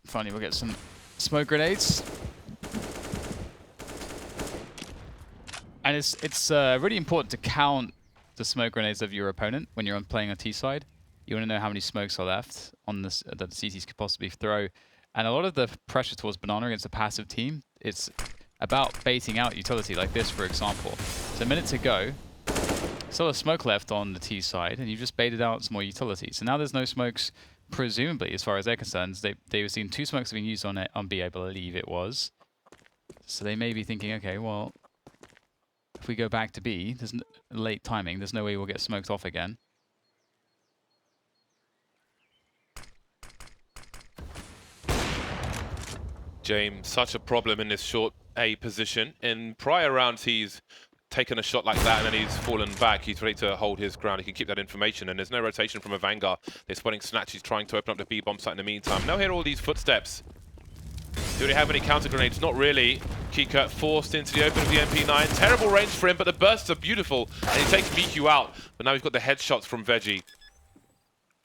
Finally, we'll get some smoke grenades. And it's really important to count the smoke grenades of your opponent when you're playing on T side. You want to know how many smokes are left on this that the CTs could possibly throw. And a lot of the pressure towards banana against a passive team, it's about baiting out utility like this, for example. So a minute to go, still a smoke left on the T side, and you just baited out some more utility. So now there's no smokes, presumably, as far as they're concerned. They've seen 2 smokes being used on B, I believe it was. So they may be thinking, okay, well, if we go back to B, there's late timing. There's no way we'll get smoked off again. James, such a problem in this short A position. In prior rounds, he's taken a shot like that and then he's fallen back. He's ready to hold his ground. He can keep that information, and there's no rotation from Avangar. They're spotting Snatch. He's trying to open up the B bomb site in the meantime. Now hear all these footsteps. Do they have any counter grenades? Not really. Keycurt forced into the open of the MP9. Terrible range for him, but the bursts are beautiful. And he takes BQ out. But now we've got the headshots from Veggie.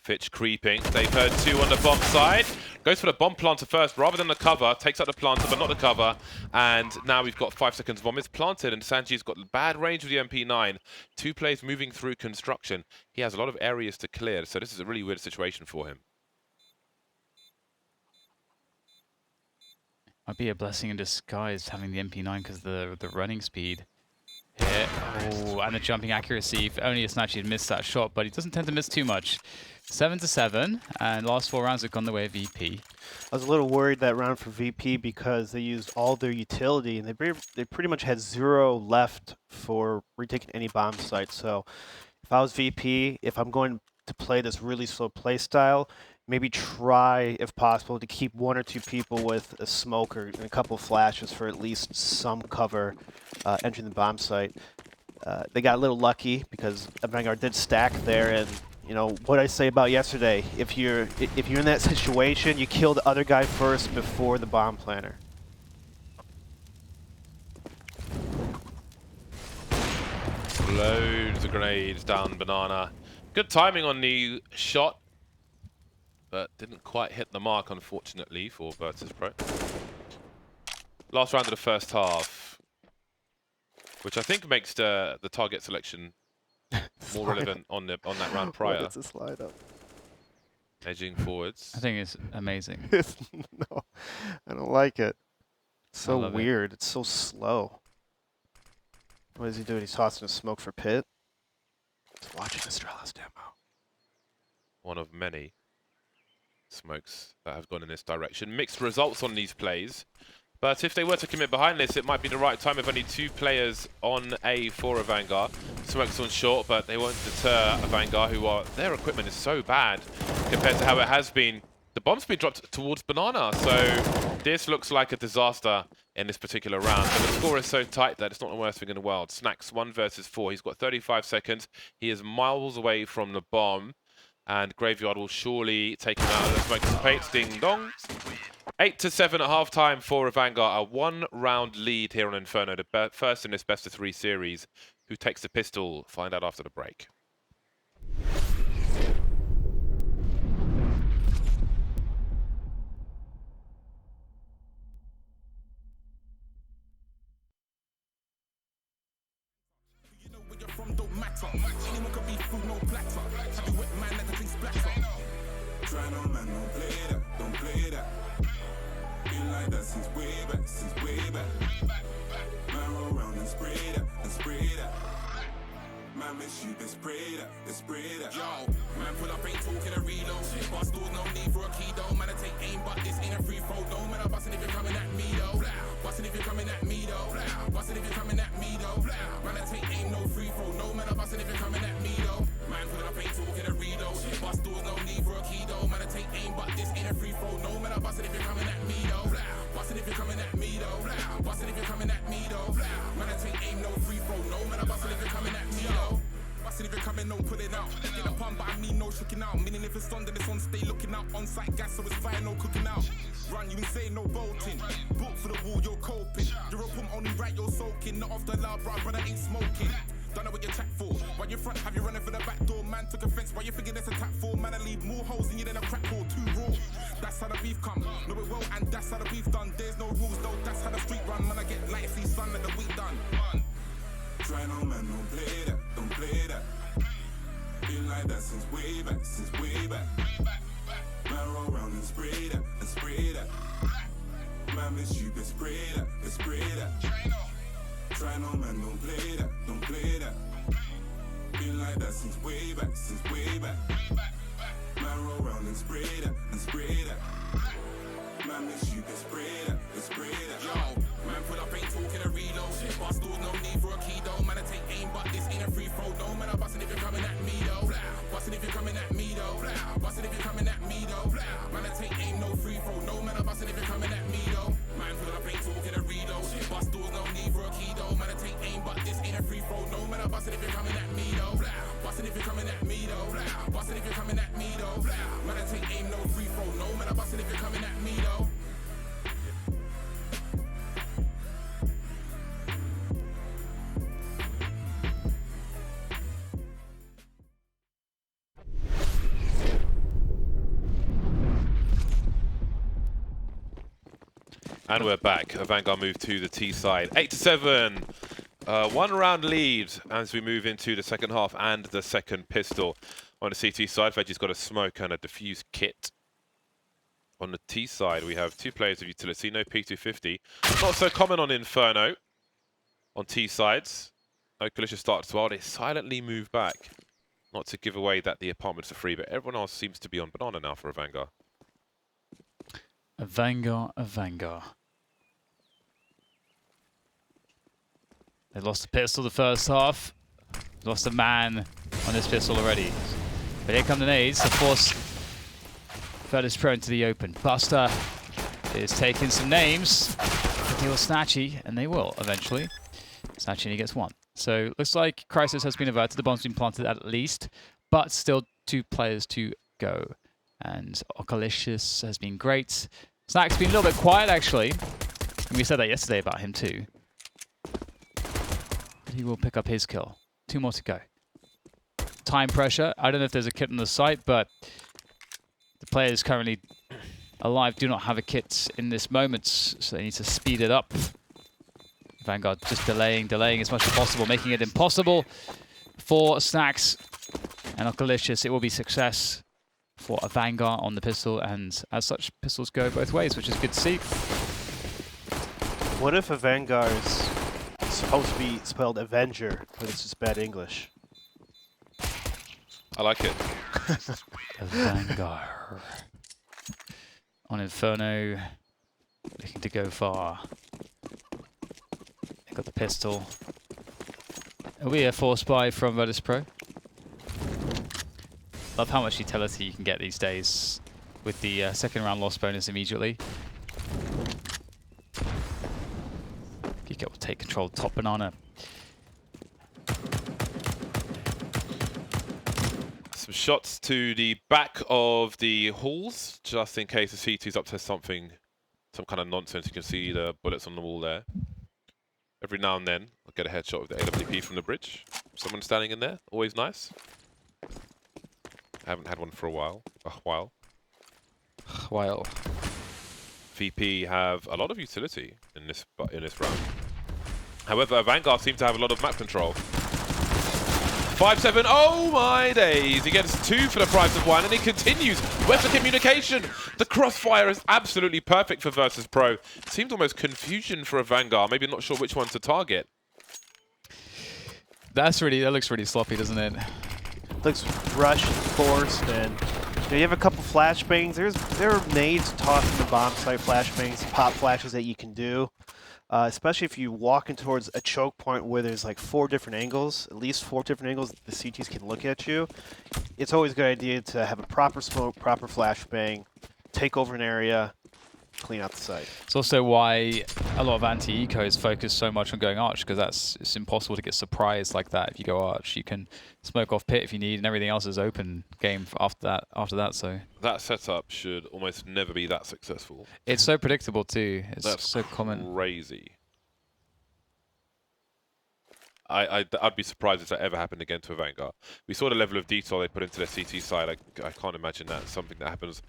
Fitch creeping. They've heard 2 on the bomb side. Goes for the bomb planter first rather than the cover. Takes out the planter, but not the cover. And now we've got 5 seconds. Bomb is planted, and Sanji's got bad range with the MP9. 2 players moving through construction. He has a lot of areas to clear, so this is a really weird situation for him. Might be a blessing in disguise having the MP9 because the running speed. Hit. Oh, and the jumping accuracy. If only Snatchy had missed that shot, but he doesn't tend to miss too much. 7-7, and last 4 rounds have gone the way of VP. I was a little worried that round for VP because they used all their utility, and they pretty much had 0 left for retaking any bomb site. So if I was VP, if I'm going to play this really slow play style, maybe try, if possible, to keep 1 or 2 people with a smoke or a couple flashes for at least some cover entering the bomb site. They got a little lucky because Avangar did stack there, and you know what I say about yesterday. If you're in that situation, you kill the other guy first before the bomb planter. Loads of grenades down Banana. Good timing on the shot, but didn't quite hit the mark, unfortunately, for Virtus.Pro. Last round of the first half, which I think makes the target selection more relevant on that round prior. It's a slide up. Edging forwards. I think it's amazing. No, I don't like it. It's so love it. weird. It's so slow. What is he doing? He's tossing a smoke for pit. He's watching Estrela's demo. One of many smokes that have gone in this direction. Mixed results on these plays. But if they were to commit behind this, it might be the right time with only 2 players on A for Avangar. Smokes on short, but they won't deter Avangar, their equipment is so bad compared to how it has been. The bomb's been dropped towards Banana, so this looks like a disaster in this particular round. But the score is so tight that it's not the worst thing in the world. Snacks 1 versus 4. He's got 35 seconds. He is miles away from the bomb, and Graveyard will surely take him out of the smoke dissipates. Ding dong. 8-7 at halftime for Avangar. A 1-round lead here on Inferno, the first in this best-of-3 series. Who takes the pistol? Find out after the break. Anyone can be food, no platter. Have you wet man, let the thing splatter. Try no man, don't play that, don't play that. Been like that since way back. Man roll around and spray that. Man miss you, they spray that. Yo, man pull up, ain't talking a reload. Bust doors, no need for a key though. Man, I take aim, but this ain't a free throw. No man, I'm busting if you're coming at me though. Busting if you're coming at me though. Busting if you're coming at me though. Man, I take aim, no free throw. No man, I'm busting if you're coming at me though. Man, pull up, ain't talking a reload. Bust doors, no need for a key though. Man, I take aim, but this ain't a free throw. No man, I'm busting if you're coming at me though. Busting if you're coming at me though. Busting if you're coming at me though. Man, I take aim, no free throw. No man, I'm busting if you're coming at me though. Busting if you're coming, no put it out. Get a pump, but I mean no tricking out. Meaning if it's on, then it's on, stay looking out. On-site gas, so it's fire, no cooking out. Run, you insane, no bolting. Book for the wall, you're coping. You're a pump, only right, you're soaking. Not off the loud, bro, brother ain't smoking. Don't know what you're track for. Why you front, have you running for the back door? Man took offense, why you thinking there's a tap for? Man, I leave more holes in you than a crack hole, 2 raw. That's how the beef come. Know it well, and that's how the beef done. There's no rules, though, that's how the street run. Man, I get light, see sun, let the week done. Try no man, don't play that, don't play that. Been like that since way back. Man roll around and spray that. Man miss you, they spray that. Try no man, don't play that. Been like that since way back. Man roll around and spray that. Man miss you, they spray that. Yo, man pull up, ain't talking a reload. Bust doors, no need for a key though. Man, I take aim, but this ain't a free throw. No man, I'm busting if you're coming at me though. Busting if you're coming at me though. Busting if you're coming at me though. Man, I take aim, no free throw. No man, I'm busting if you're coming at me though. Man pull up, ain't talking a reload. Bust doors, no need for a key though. Man, I take aim, but this ain't a free throw. No man, I'm busting if you're coming at me though. Busting if you're coming at me though. Busting if you're coming at me though. Man, I take aim, no free throw. No man, I'm busting if you're coming at me though. And we're back. Avangar moved to the T side. 8-7. 1 round lead as we move into the second half and the second pistol. On the CT side, Veggie's got a smoke and a diffuse kit. On the T side, we have 2 players of utility, no P250. Not so common on Inferno. On T sides, no collision start as well. They silently move back. Not to give away that the apartments are free, but everyone else seems to be on banana now for Avangar. Avangar. They lost the pistol the first half. Lost a man on this pistol already. But here come the nades to force Virtus.Pro into the open. Buster is taking some names to deal with Snatchy, and they will eventually. Snatchy only gets 1. So looks like Crisis has been averted. The bomb's been planted at least, but still 2 players to go. And Ocalicious has been great. Snack's been a little bit quiet, actually. And we said that yesterday about him, too. But he will pick up his kill. 2 more to go. Time pressure. I don't know if there's a kit on the site, but the players currently alive do not have a kit in this moment, so they need to speed it up. Vanguard just delaying as much as possible, making it impossible for Snacks and Ocalicious. It will be success for Avangar on the pistol, and as such, pistols go both ways, which is good to see. What if Avangar is supposed to be spelled Avenger, but it's just bad English? I like it. Avangar. On Inferno, looking to go far. They got the pistol. It'll be a force buy from Virtus.Pro. Love how much utility you can get these days with the second round loss bonus immediately. Geek will take control of top banana. Some shots to the back of the halls, just in case the C2's up to something, some kind of nonsense. You can see the bullets on the wall there. Every now and then, I'll get a headshot with the AWP from the bridge. Someone standing in there, always nice. Haven't had one for a while. VP have a lot of utility in this round. However, Avangar seem to have a lot of map control. 5-7, oh my days! He gets 2 for the price of 1, and he continues with the communication. The crossfire is absolutely perfect for Virtus.Pro. Seems almost confusion for Avangar. Maybe not sure which one to target. That looks really sloppy, doesn't it? Looks rushed, forced, and you have a couple flashbangs. There are nades tossed in the bomb site, flashbangs, pop flashes that you can do. Especially if you walk in towards a choke point where there's like 4 different angles, at least 4 different angles the CTs can look at you. It's always a good idea to have a proper smoke, proper flashbang, take over an area, clean out the site. It's also why a lot of anti-ecos focus so much on going arch, because it's impossible to get surprised like that. If you go arch, you can smoke off pit if you need, and everything else is open game after that. So that setup should almost never be that successful. It's so predictable too. It's That's so common. Crazy. I'd be surprised if that ever happened again to Avangar. We saw the level of detail they put into their CT side. I can't imagine that's something that happens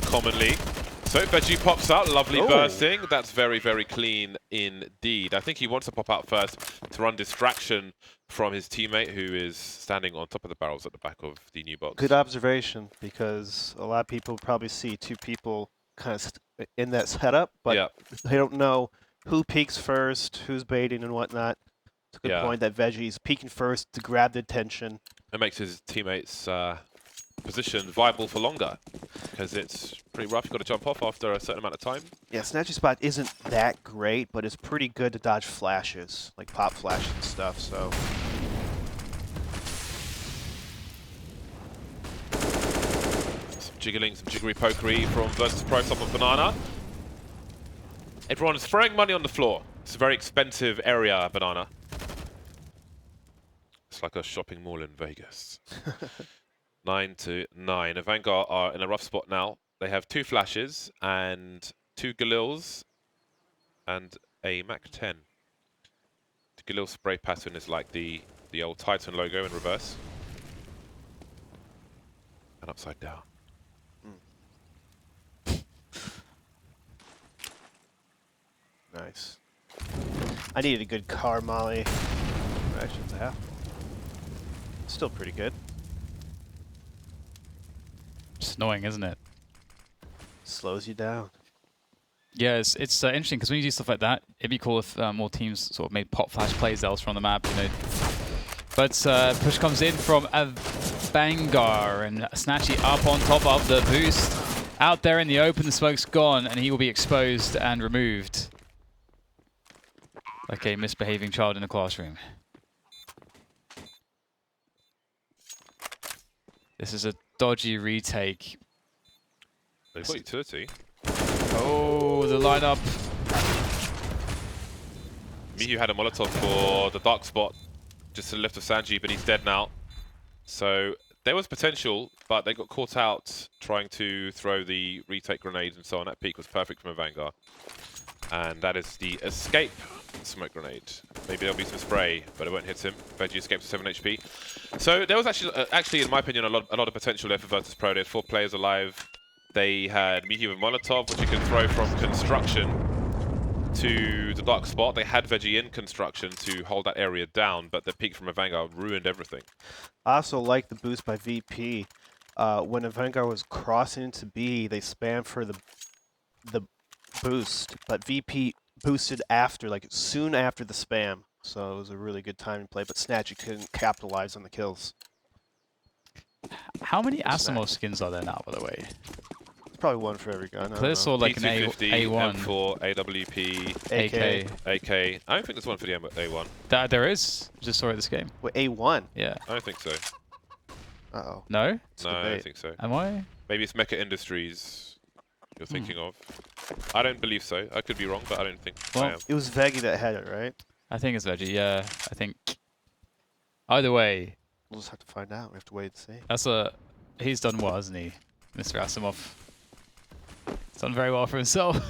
commonly. So Veggie pops out, lovely bursting. That's very, very clean indeed. I think he wants to pop out first to run distraction from his teammate who is standing on top of the barrels at the back of the new box. Good observation, because a lot of people probably see 2 people kind of in that setup, but they don't know who peeks first, who's baiting and whatnot. It's a good point that Veggie's peeking first to grab the attention. It makes his teammates' position viable for longer, because it's pretty rough. You've got to jump off after a certain amount of time. Yeah, Snatchy spot isn't that great, but it's pretty good to dodge flashes, like pop flashes and stuff, so. Some jiggling, some jiggery pokery from Virtus.Pro top of banana. Everyone is throwing money on the floor. It's a very expensive area, banana. It's like a shopping mall in Vegas. 9-9. Avangar are in a rough spot now. They have 2 flashes and 2 Galils and a Mac-10. The Galil spray pattern is like the old Titan logo in reverse. And upside down. Nice. I needed a good car molly. Actually, it's a half. Still pretty good. It's annoying, isn't it? Slows you down. Yeah, it's interesting because when you do stuff like that, it'd be cool if more teams sort of made pop flash plays elsewhere on the map, you know. But push comes in from Avangar, and Snatchy up on top of the boost. Out there in the open, the smoke's gone, and he will be exposed and removed. Like a misbehaving child in a classroom. This is a dodgy retake. They've got utility. Oh, the lineup. Miyu had a Molotov for the dark spot, just to the left of Sanji, but he's dead now. So there was potential, but they got caught out trying to throw the retake grenades and so on. That peak was perfect from Avangar. And that is the escape smoke grenade. Maybe there'll be some spray, but it won't hit him. Veggie escapes to 7 HP. So there was actually, in my opinion, a lot of potential there for Virtus.Pro. They had 4 players alive. They had Miyu with Molotov, which you can throw from construction to the dark spot. They had Veggie in construction to hold that area down, but the peak from Avangar ruined everything. I also like the boost by VP. When Avangar was crossing into B, they spammed for the boost, but VP boosted after, like soon after the spam. So it was a really good timing play, but Snatchy couldn't capitalize on the kills. How many Asimov skins are there now, by the way? It's probably one for every gun. I saw like an P250, A1. M4, AWP, AK. AK. I don't think there's one for the A1. There is. Just saw it this game. Wait, A1? Yeah. I don't think so. Uh-oh. No? No, I don't think so. Am I? Maybe it's Mecha Industries you're thinking of. I don't believe so. I could be wrong, but I don't think I am. It was Veggie that had it, right? I think it's Veggie, yeah. I think. Either way, We'll just have to find out. We have to wait and see. he's done well, hasn't he? Mr. Asimov. He's done very well for himself.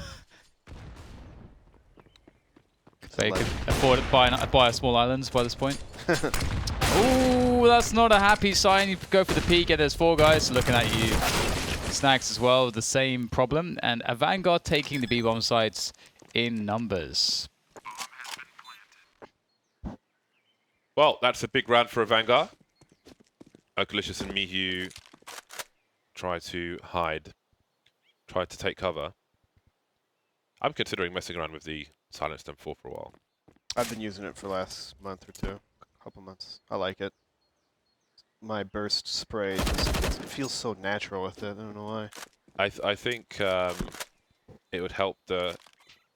So he could afford to buy a small island by this point. Ooh, that's not a happy sign. You go for the peak, and there's 4 guys looking at you. Snacks as well, the same problem. And Avangar taking the B-bomb sites in numbers. Well, that's a big round for Avangar. Okalicious and Miyu try to hide, try to take cover. I'm considering messing around with the silenced M4 for a while. I've been using it for the last month or two. Couple months. I like it. My burst spray just, it feels so natural with it. I don't know why. I think it would help the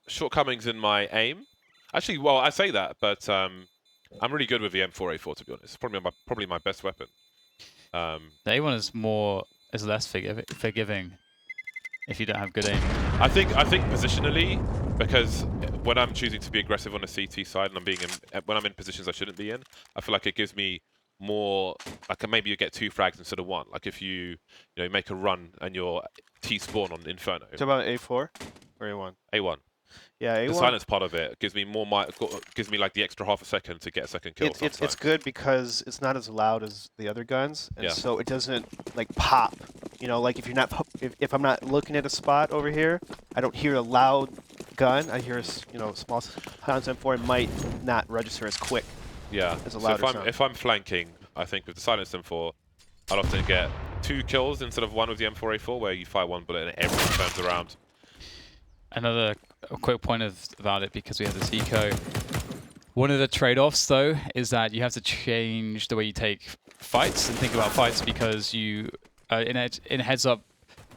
shortcomings in my aim. Actually, well, I say that, but I'm really good with the M4A4, to be honest. It's probably my best weapon. The A1 is less forgiving if you don't have good aim. I think positionally, because when I'm choosing to be aggressive on the CT side and when I'm in positions I shouldn't be in, I feel like it gives me more. Like maybe you get 2 frags instead of 1. Like if you make a run and you're T-spawn on Inferno. It's about A4 or A1? A1. Yeah, A1. The silence part of it gives me gives me like the extra half a second to get a second kill. It's good because it's not as loud as the other guns, and Yeah. so it doesn't like pop. You know, like if I'm not looking at a spot over here, I don't hear a loud gun. I hear a small sound M4. It might not register as quick. Yeah. As a So louder sound. if I'm flanking, I think with the silenced M4, I'll often get 2 kills instead of 1 with the M4A4, where you fire 1 bullet and everyone turns around. Another quick point about it, because we have this eco. One of the trade-offs, though, is that you have to change the way you take fights and think about fights, because you in heads-up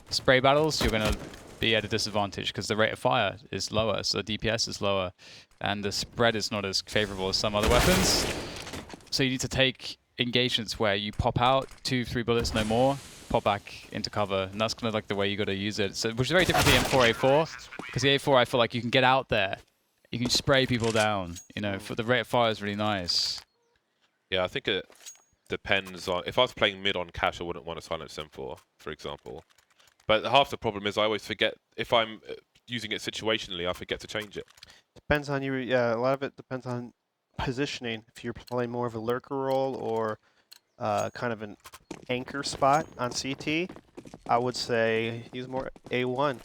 spray battles, you're going to be at a disadvantage because the rate of fire is lower, so the DPS is lower, and the spread is not as favorable as some other weapons. So you need to take engagements where you pop out 2-3 bullets, no more, pop back into cover, and that's kind of like the way you got to use it. So, which is very different to the M4A4, because the A4 I feel like you can get out there, you can spray people down. For the rate of fire is really nice. Yeah, I think it depends on. If I was playing mid on cash, I wouldn't want to silence M4, for example. But half the problem is I always forget, if I'm using it situationally, I forget to change it. Depends on your, a lot of it depends on positioning. If you're playing more of a lurker role or kind of an anchor spot on CT, I would say use more A1.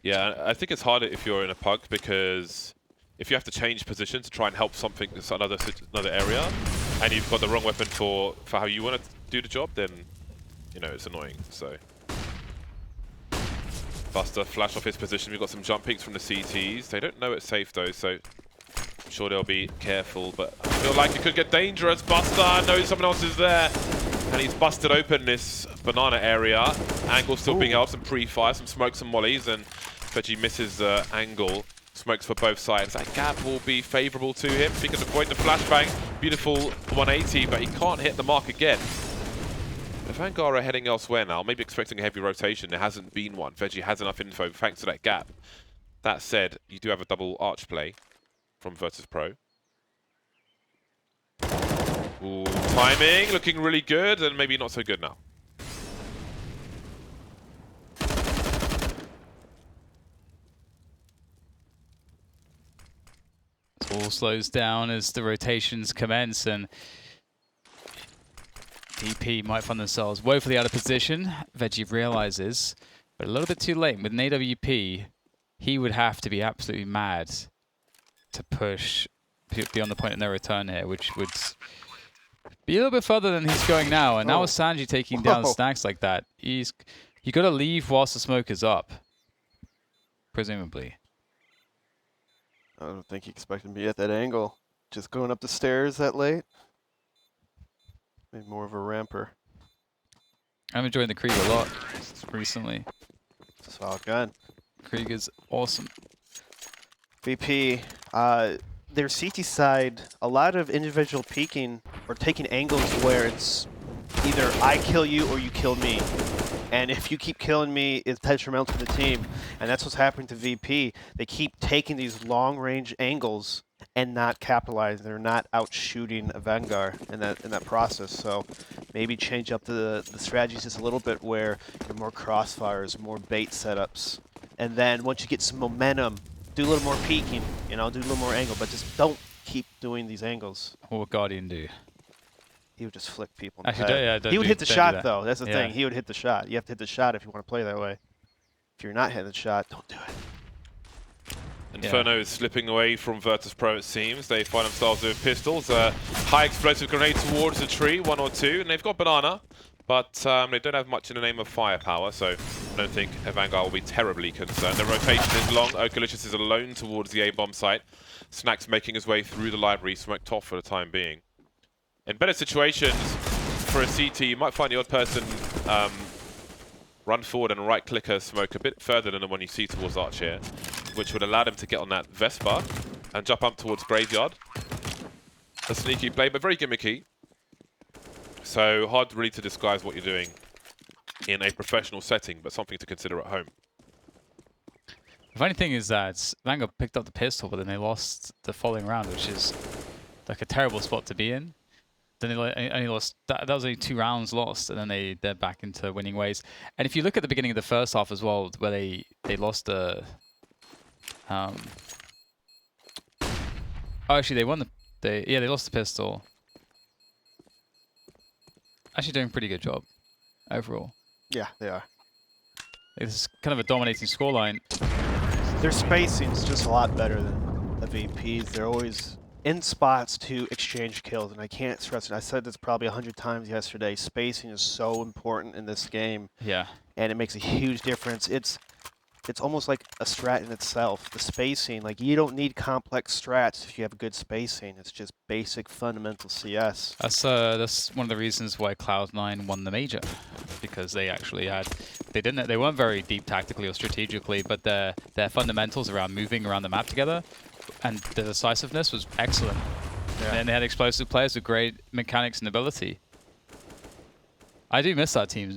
Yeah, I think it's harder if you're in a pug because if you have to change position to try and help something, another area, and you've got the wrong weapon for how you want to do the job, then you know it's annoying. So Buster flash off his position. We've got some jump peeks from the CTs. They don't know it's safe though, so I'm sure they'll be careful. But I feel like it could get dangerous. Buster knows someone else is there, and he's busted open this banana area. Angle still being held, some pre-fire, some smoke, some mollies, and Veggie misses angle. Smokes for both sides. That gap will be favourable to him. He can avoid the flashbang. Beautiful 180, but he can't hit the mark again. The Avangar are heading elsewhere now, maybe expecting a heavy rotation. There hasn't been one. Veggie has enough info thanks to that gap. That said, you do have a double arch play from Virtus.Pro. Ooh, timing looking really good, and maybe not so good now. All slows down as the rotations commence, and DP might find themselves woefully out of position. Veggie realizes, but a little bit too late. With an AWP, he would have to be absolutely mad to push beyond the point of no return here, which would be a little bit further than he's going now. And now with Sanji taking down stacks like that, you got to leave whilst the smoke is up, presumably. I don't think he expected me at that angle. Just going up the stairs that late. Maybe more of a ramper. I'm enjoying the Krieg a lot recently. Solid gun. Krieg is awesome. VP, their CT side, a lot of individual peeking or taking angles where it's either I kill you or you kill me. And if you keep killing me, it's detrimental to the team. And that's what's happening to VP. They keep taking these long-range angles and not capitalizing. They're not out shooting Avangar in that process. So maybe change up the strategies just a little bit where you're more crossfires, more bait setups. And then once you get some momentum, do a little more peeking, you know, do a little more angle, but just don't keep doing these angles. What would Guardian do? He would just flick people in the Actually, head. yeah, He would hit the don't do shot, that. though. That's the Yeah. thing. He would hit the shot. You have to hit the shot if you want to play that way. If you're not hitting the shot, don't do it. Inferno is slipping away from Virtus.Pro, it seems. They find themselves with pistols. A high explosive grenade towards the tree, 1 or 2, and they've got banana, but they don't have much in the name of firepower, so I don't think Avangar will be terribly concerned. The rotation is long. Okalicious is alone towards the A-bomb site. Snack's making his way through the library, smoked off for the time being. In better situations, for a CT, you might find the odd person run forward and right-clicker smoke a bit further than the one you see towards Arch here, which would allow them to get on that Vespa and jump up towards Graveyard. A sneaky play, but very gimmicky. So hard really to disguise what you're doing in a professional setting, but something to consider at home. The funny thing is that Vanguard picked up the pistol, but then they lost the following round, which is like a terrible spot to be in. Then they only lost, that was only 2 rounds lost, and then they're back into winning ways. And if you look at the beginning of the first half as well, where they lost the... oh, actually, they won the... they lost the pistol. Actually doing a pretty good job overall. Yeah, they are. It's kind of a dominating scoreline. Their spacing's just a lot better than the VPs. They're always in spots to exchange kills, and I can't stress it. I said this probably 100 times yesterday. Spacing is so important in this game. Yeah. And it makes a huge difference. It's almost like a strat in itself. The spacing, like you don't need complex strats if you have good spacing. It's just basic fundamental CS. That's one of the reasons why Cloud9 won the major, because they actually had they weren't very deep tactically or strategically, but their fundamentals around moving around the map together and the decisiveness was excellent. Yeah. And they had explosive players with great mechanics and ability. I do miss that team.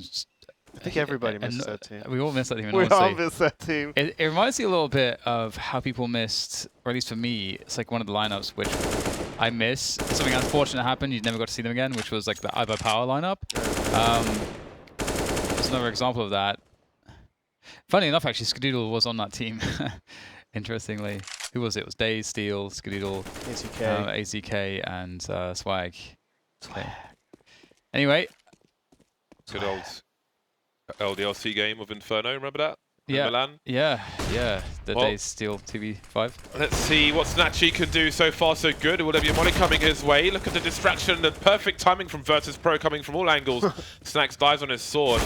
I think everybody misses that team. We all miss that team. We all miss that team. It reminds me a little bit of how people missed, or at least for me, it's like one of the lineups which I miss. Something unfortunate happened, you never got to see them again, which was like the Ivo Power lineup. There's another example of that. Funny enough, actually, Skadoodle was on that team. Interestingly. Who was it? It was Day, Steel, Skadoodle, AZK, and Swag. Anyway. Good old LDLC game of Inferno, remember that? Yeah, Milan. yeah. The Well, Day Steel 2v5. Let's see what Snatchy can do. So far, so good. Will there be a molly coming his way? Look at the distraction, the perfect timing from Virtus.Pro coming from all angles. Snacks dies on his sword,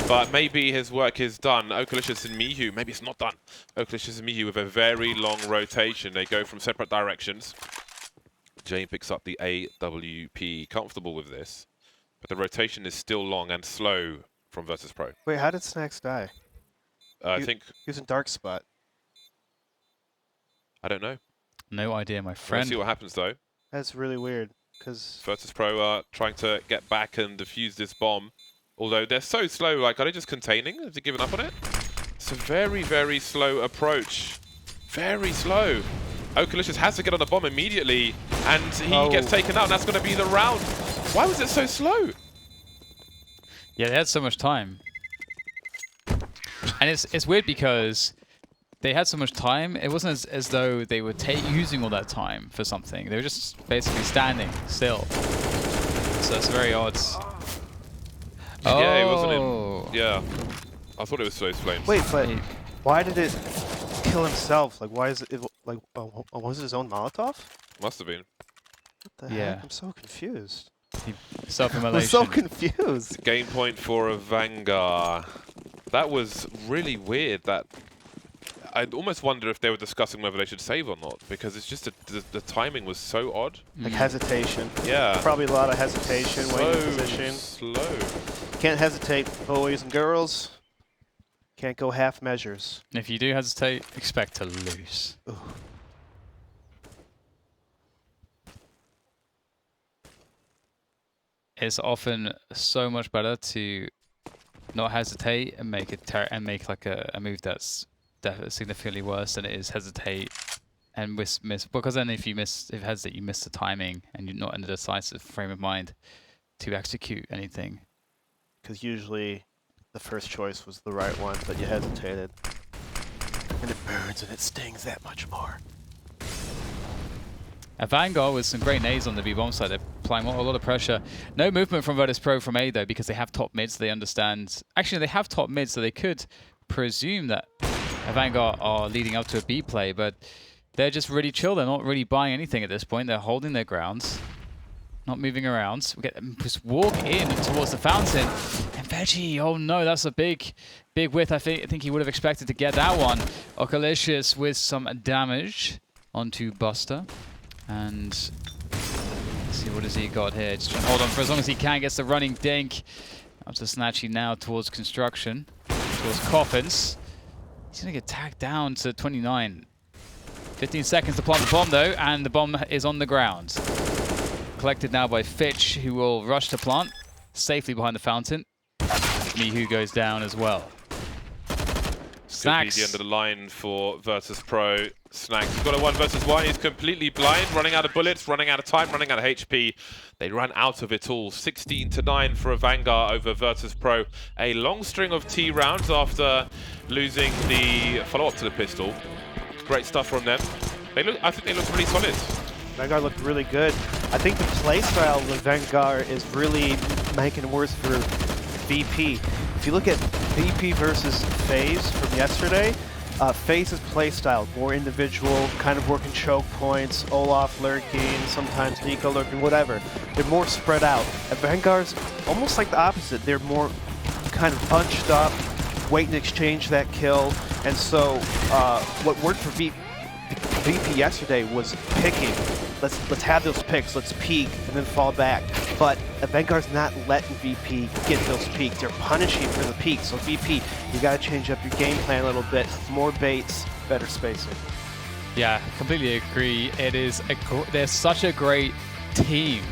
but maybe his work is done. Okalicious and Mihu, maybe it's not done. Okalicious and Mihu with a very long rotation. They go from separate directions. Jane picks up the AWP, comfortable with this, but the rotation is still long and slow from Virtus.Pro. Wait, how did Snacks die? I think, He was in dark spot. I don't know. No idea, my Let's friend. see what happens though. That's really weird, because Virtus.Pro are trying to get back and defuse this bomb. Although they're so slow, like, are they just containing? Have they given up on it? It's a very, very slow approach. Very slow. Okalicious has to get on the bomb immediately, and he gets taken out, and that's going to be the round. Why was it so slow? Yeah, they had so much time. And it's weird because they had so much time. It wasn't as though they were using all that time for something. They were just basically standing still. So it's very odd. Yeah, it wasn't in... Yeah. I thought it was slow flames. wait, but why did it kill himself? Like, why is it like? Was it his own Molotov? Must have been. What the heck? I'm so confused. Self-immolation. I'm so confused. Game point for Avangar. That was really weird. That I almost wonder if they were discussing whether they should save or not, because it's just the timing was so odd. Like hesitation. Yeah. Probably a lot of hesitation when you're in position. Slow. Can't hesitate, boys and girls. Can't go half measures. If you do hesitate, expect to lose. Ooh. It's often so much better to not hesitate and make like a move that's significantly worse than it is hesitate and miss. Because then if you hesitate, you miss the timing and you're not in a decisive frame of mind to execute anything. Because usually the first choice was the right one, but you hesitated. And it burns and it stings that much more. Avangar with some great nades on the B-bomb side. They're applying a lot of pressure. No movement from Virtus.Pro from A, though, because they have top mids. They understand... Actually, they have top mids, so they could presume that Avangar are leading up to a B play, but they're just really chill. They're not really buying anything at this point. They're holding their grounds, not moving around. We get them just walk in towards the fountain. And Veggie, oh no, that's a big width. I think he would have expected to get that one. Okalicious with some damage onto Buster. And let's see, what has he got here? Just trying to hold on for as long as he can. Gets the running dink. Up to Snatchy now towards construction. Towards coffins. He's going to get tagged down to 29. 15 seconds to plant the bomb, though. And the bomb is on the ground. Collected now by Fitch, who will rush to plant. Safely behind the fountain. Mihu goes down as well. Snacks. Could be the end of the line for Virtus.Pro. Snacks. He's got a 1 versus 1. He's completely blind, running out of bullets, running out of time, running out of HP. They ran out of it all. 16-9 for Avangar over Virtus.Pro. A long string of T rounds after losing the follow-up to the pistol. Great stuff from them. I think they look really solid. Vanguard looked really good. I think the playstyle of Vanguard is really making it worse for VP. If you look at VP versus FaZe from yesterday, FaZe's playstyle, more individual, kind of working choke points, Olaf lurking, sometimes Nico lurking, whatever. They're more spread out. At Vanguard's almost like the opposite. They're more kind of bunched up, waiting to exchange that kill. And so what worked for VP yesterday was picking. Let's have those picks, let's peek, and then fall back. But Avangar's not letting VP get those peaks. They're punishing for the peaks. So VP, you got to change up your game plan a little bit. More baits, better spacing. Yeah, completely agree. It is they're such a great team,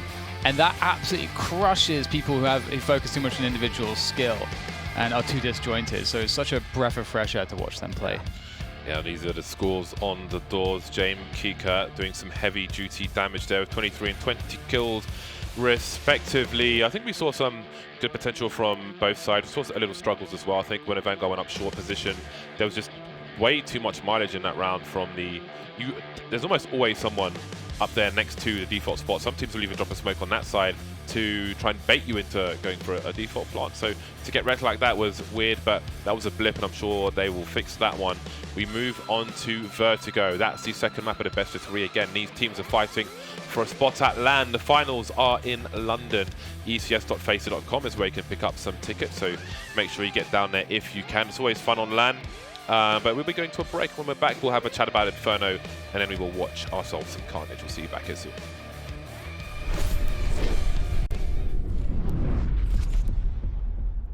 and that absolutely crushes people who focus too much on individual skill and are too disjointed. So it's such a breath of fresh air to watch them play. Yeah, these are the scores on the doors. James Kika doing some heavy-duty damage there with 23 and 20 kills, respectively. I think we saw some good potential from both sides. We saw a little struggles as well. I think when Avangar went up short position, there was just way too much mileage in that round from the... There's almost always someone up there next to the default spot. Some teams will even drop a smoke on that side to try and bait you into going for a default plant. So to get wrecked like that was weird, but that was a blip, and I'm sure they will fix that one. We move on to Vertigo. That's the second map of the best of 3 again. These teams are fighting for a spot at LAN. The finals are in London. ECS.facer.com is where you can pick up some tickets, so make sure you get down there if you can. It's always fun on LAN. But we'll be going to a break. When we're back, we'll have a chat about Inferno, and then we will watch ourselves some carnage. We'll see you back here soon.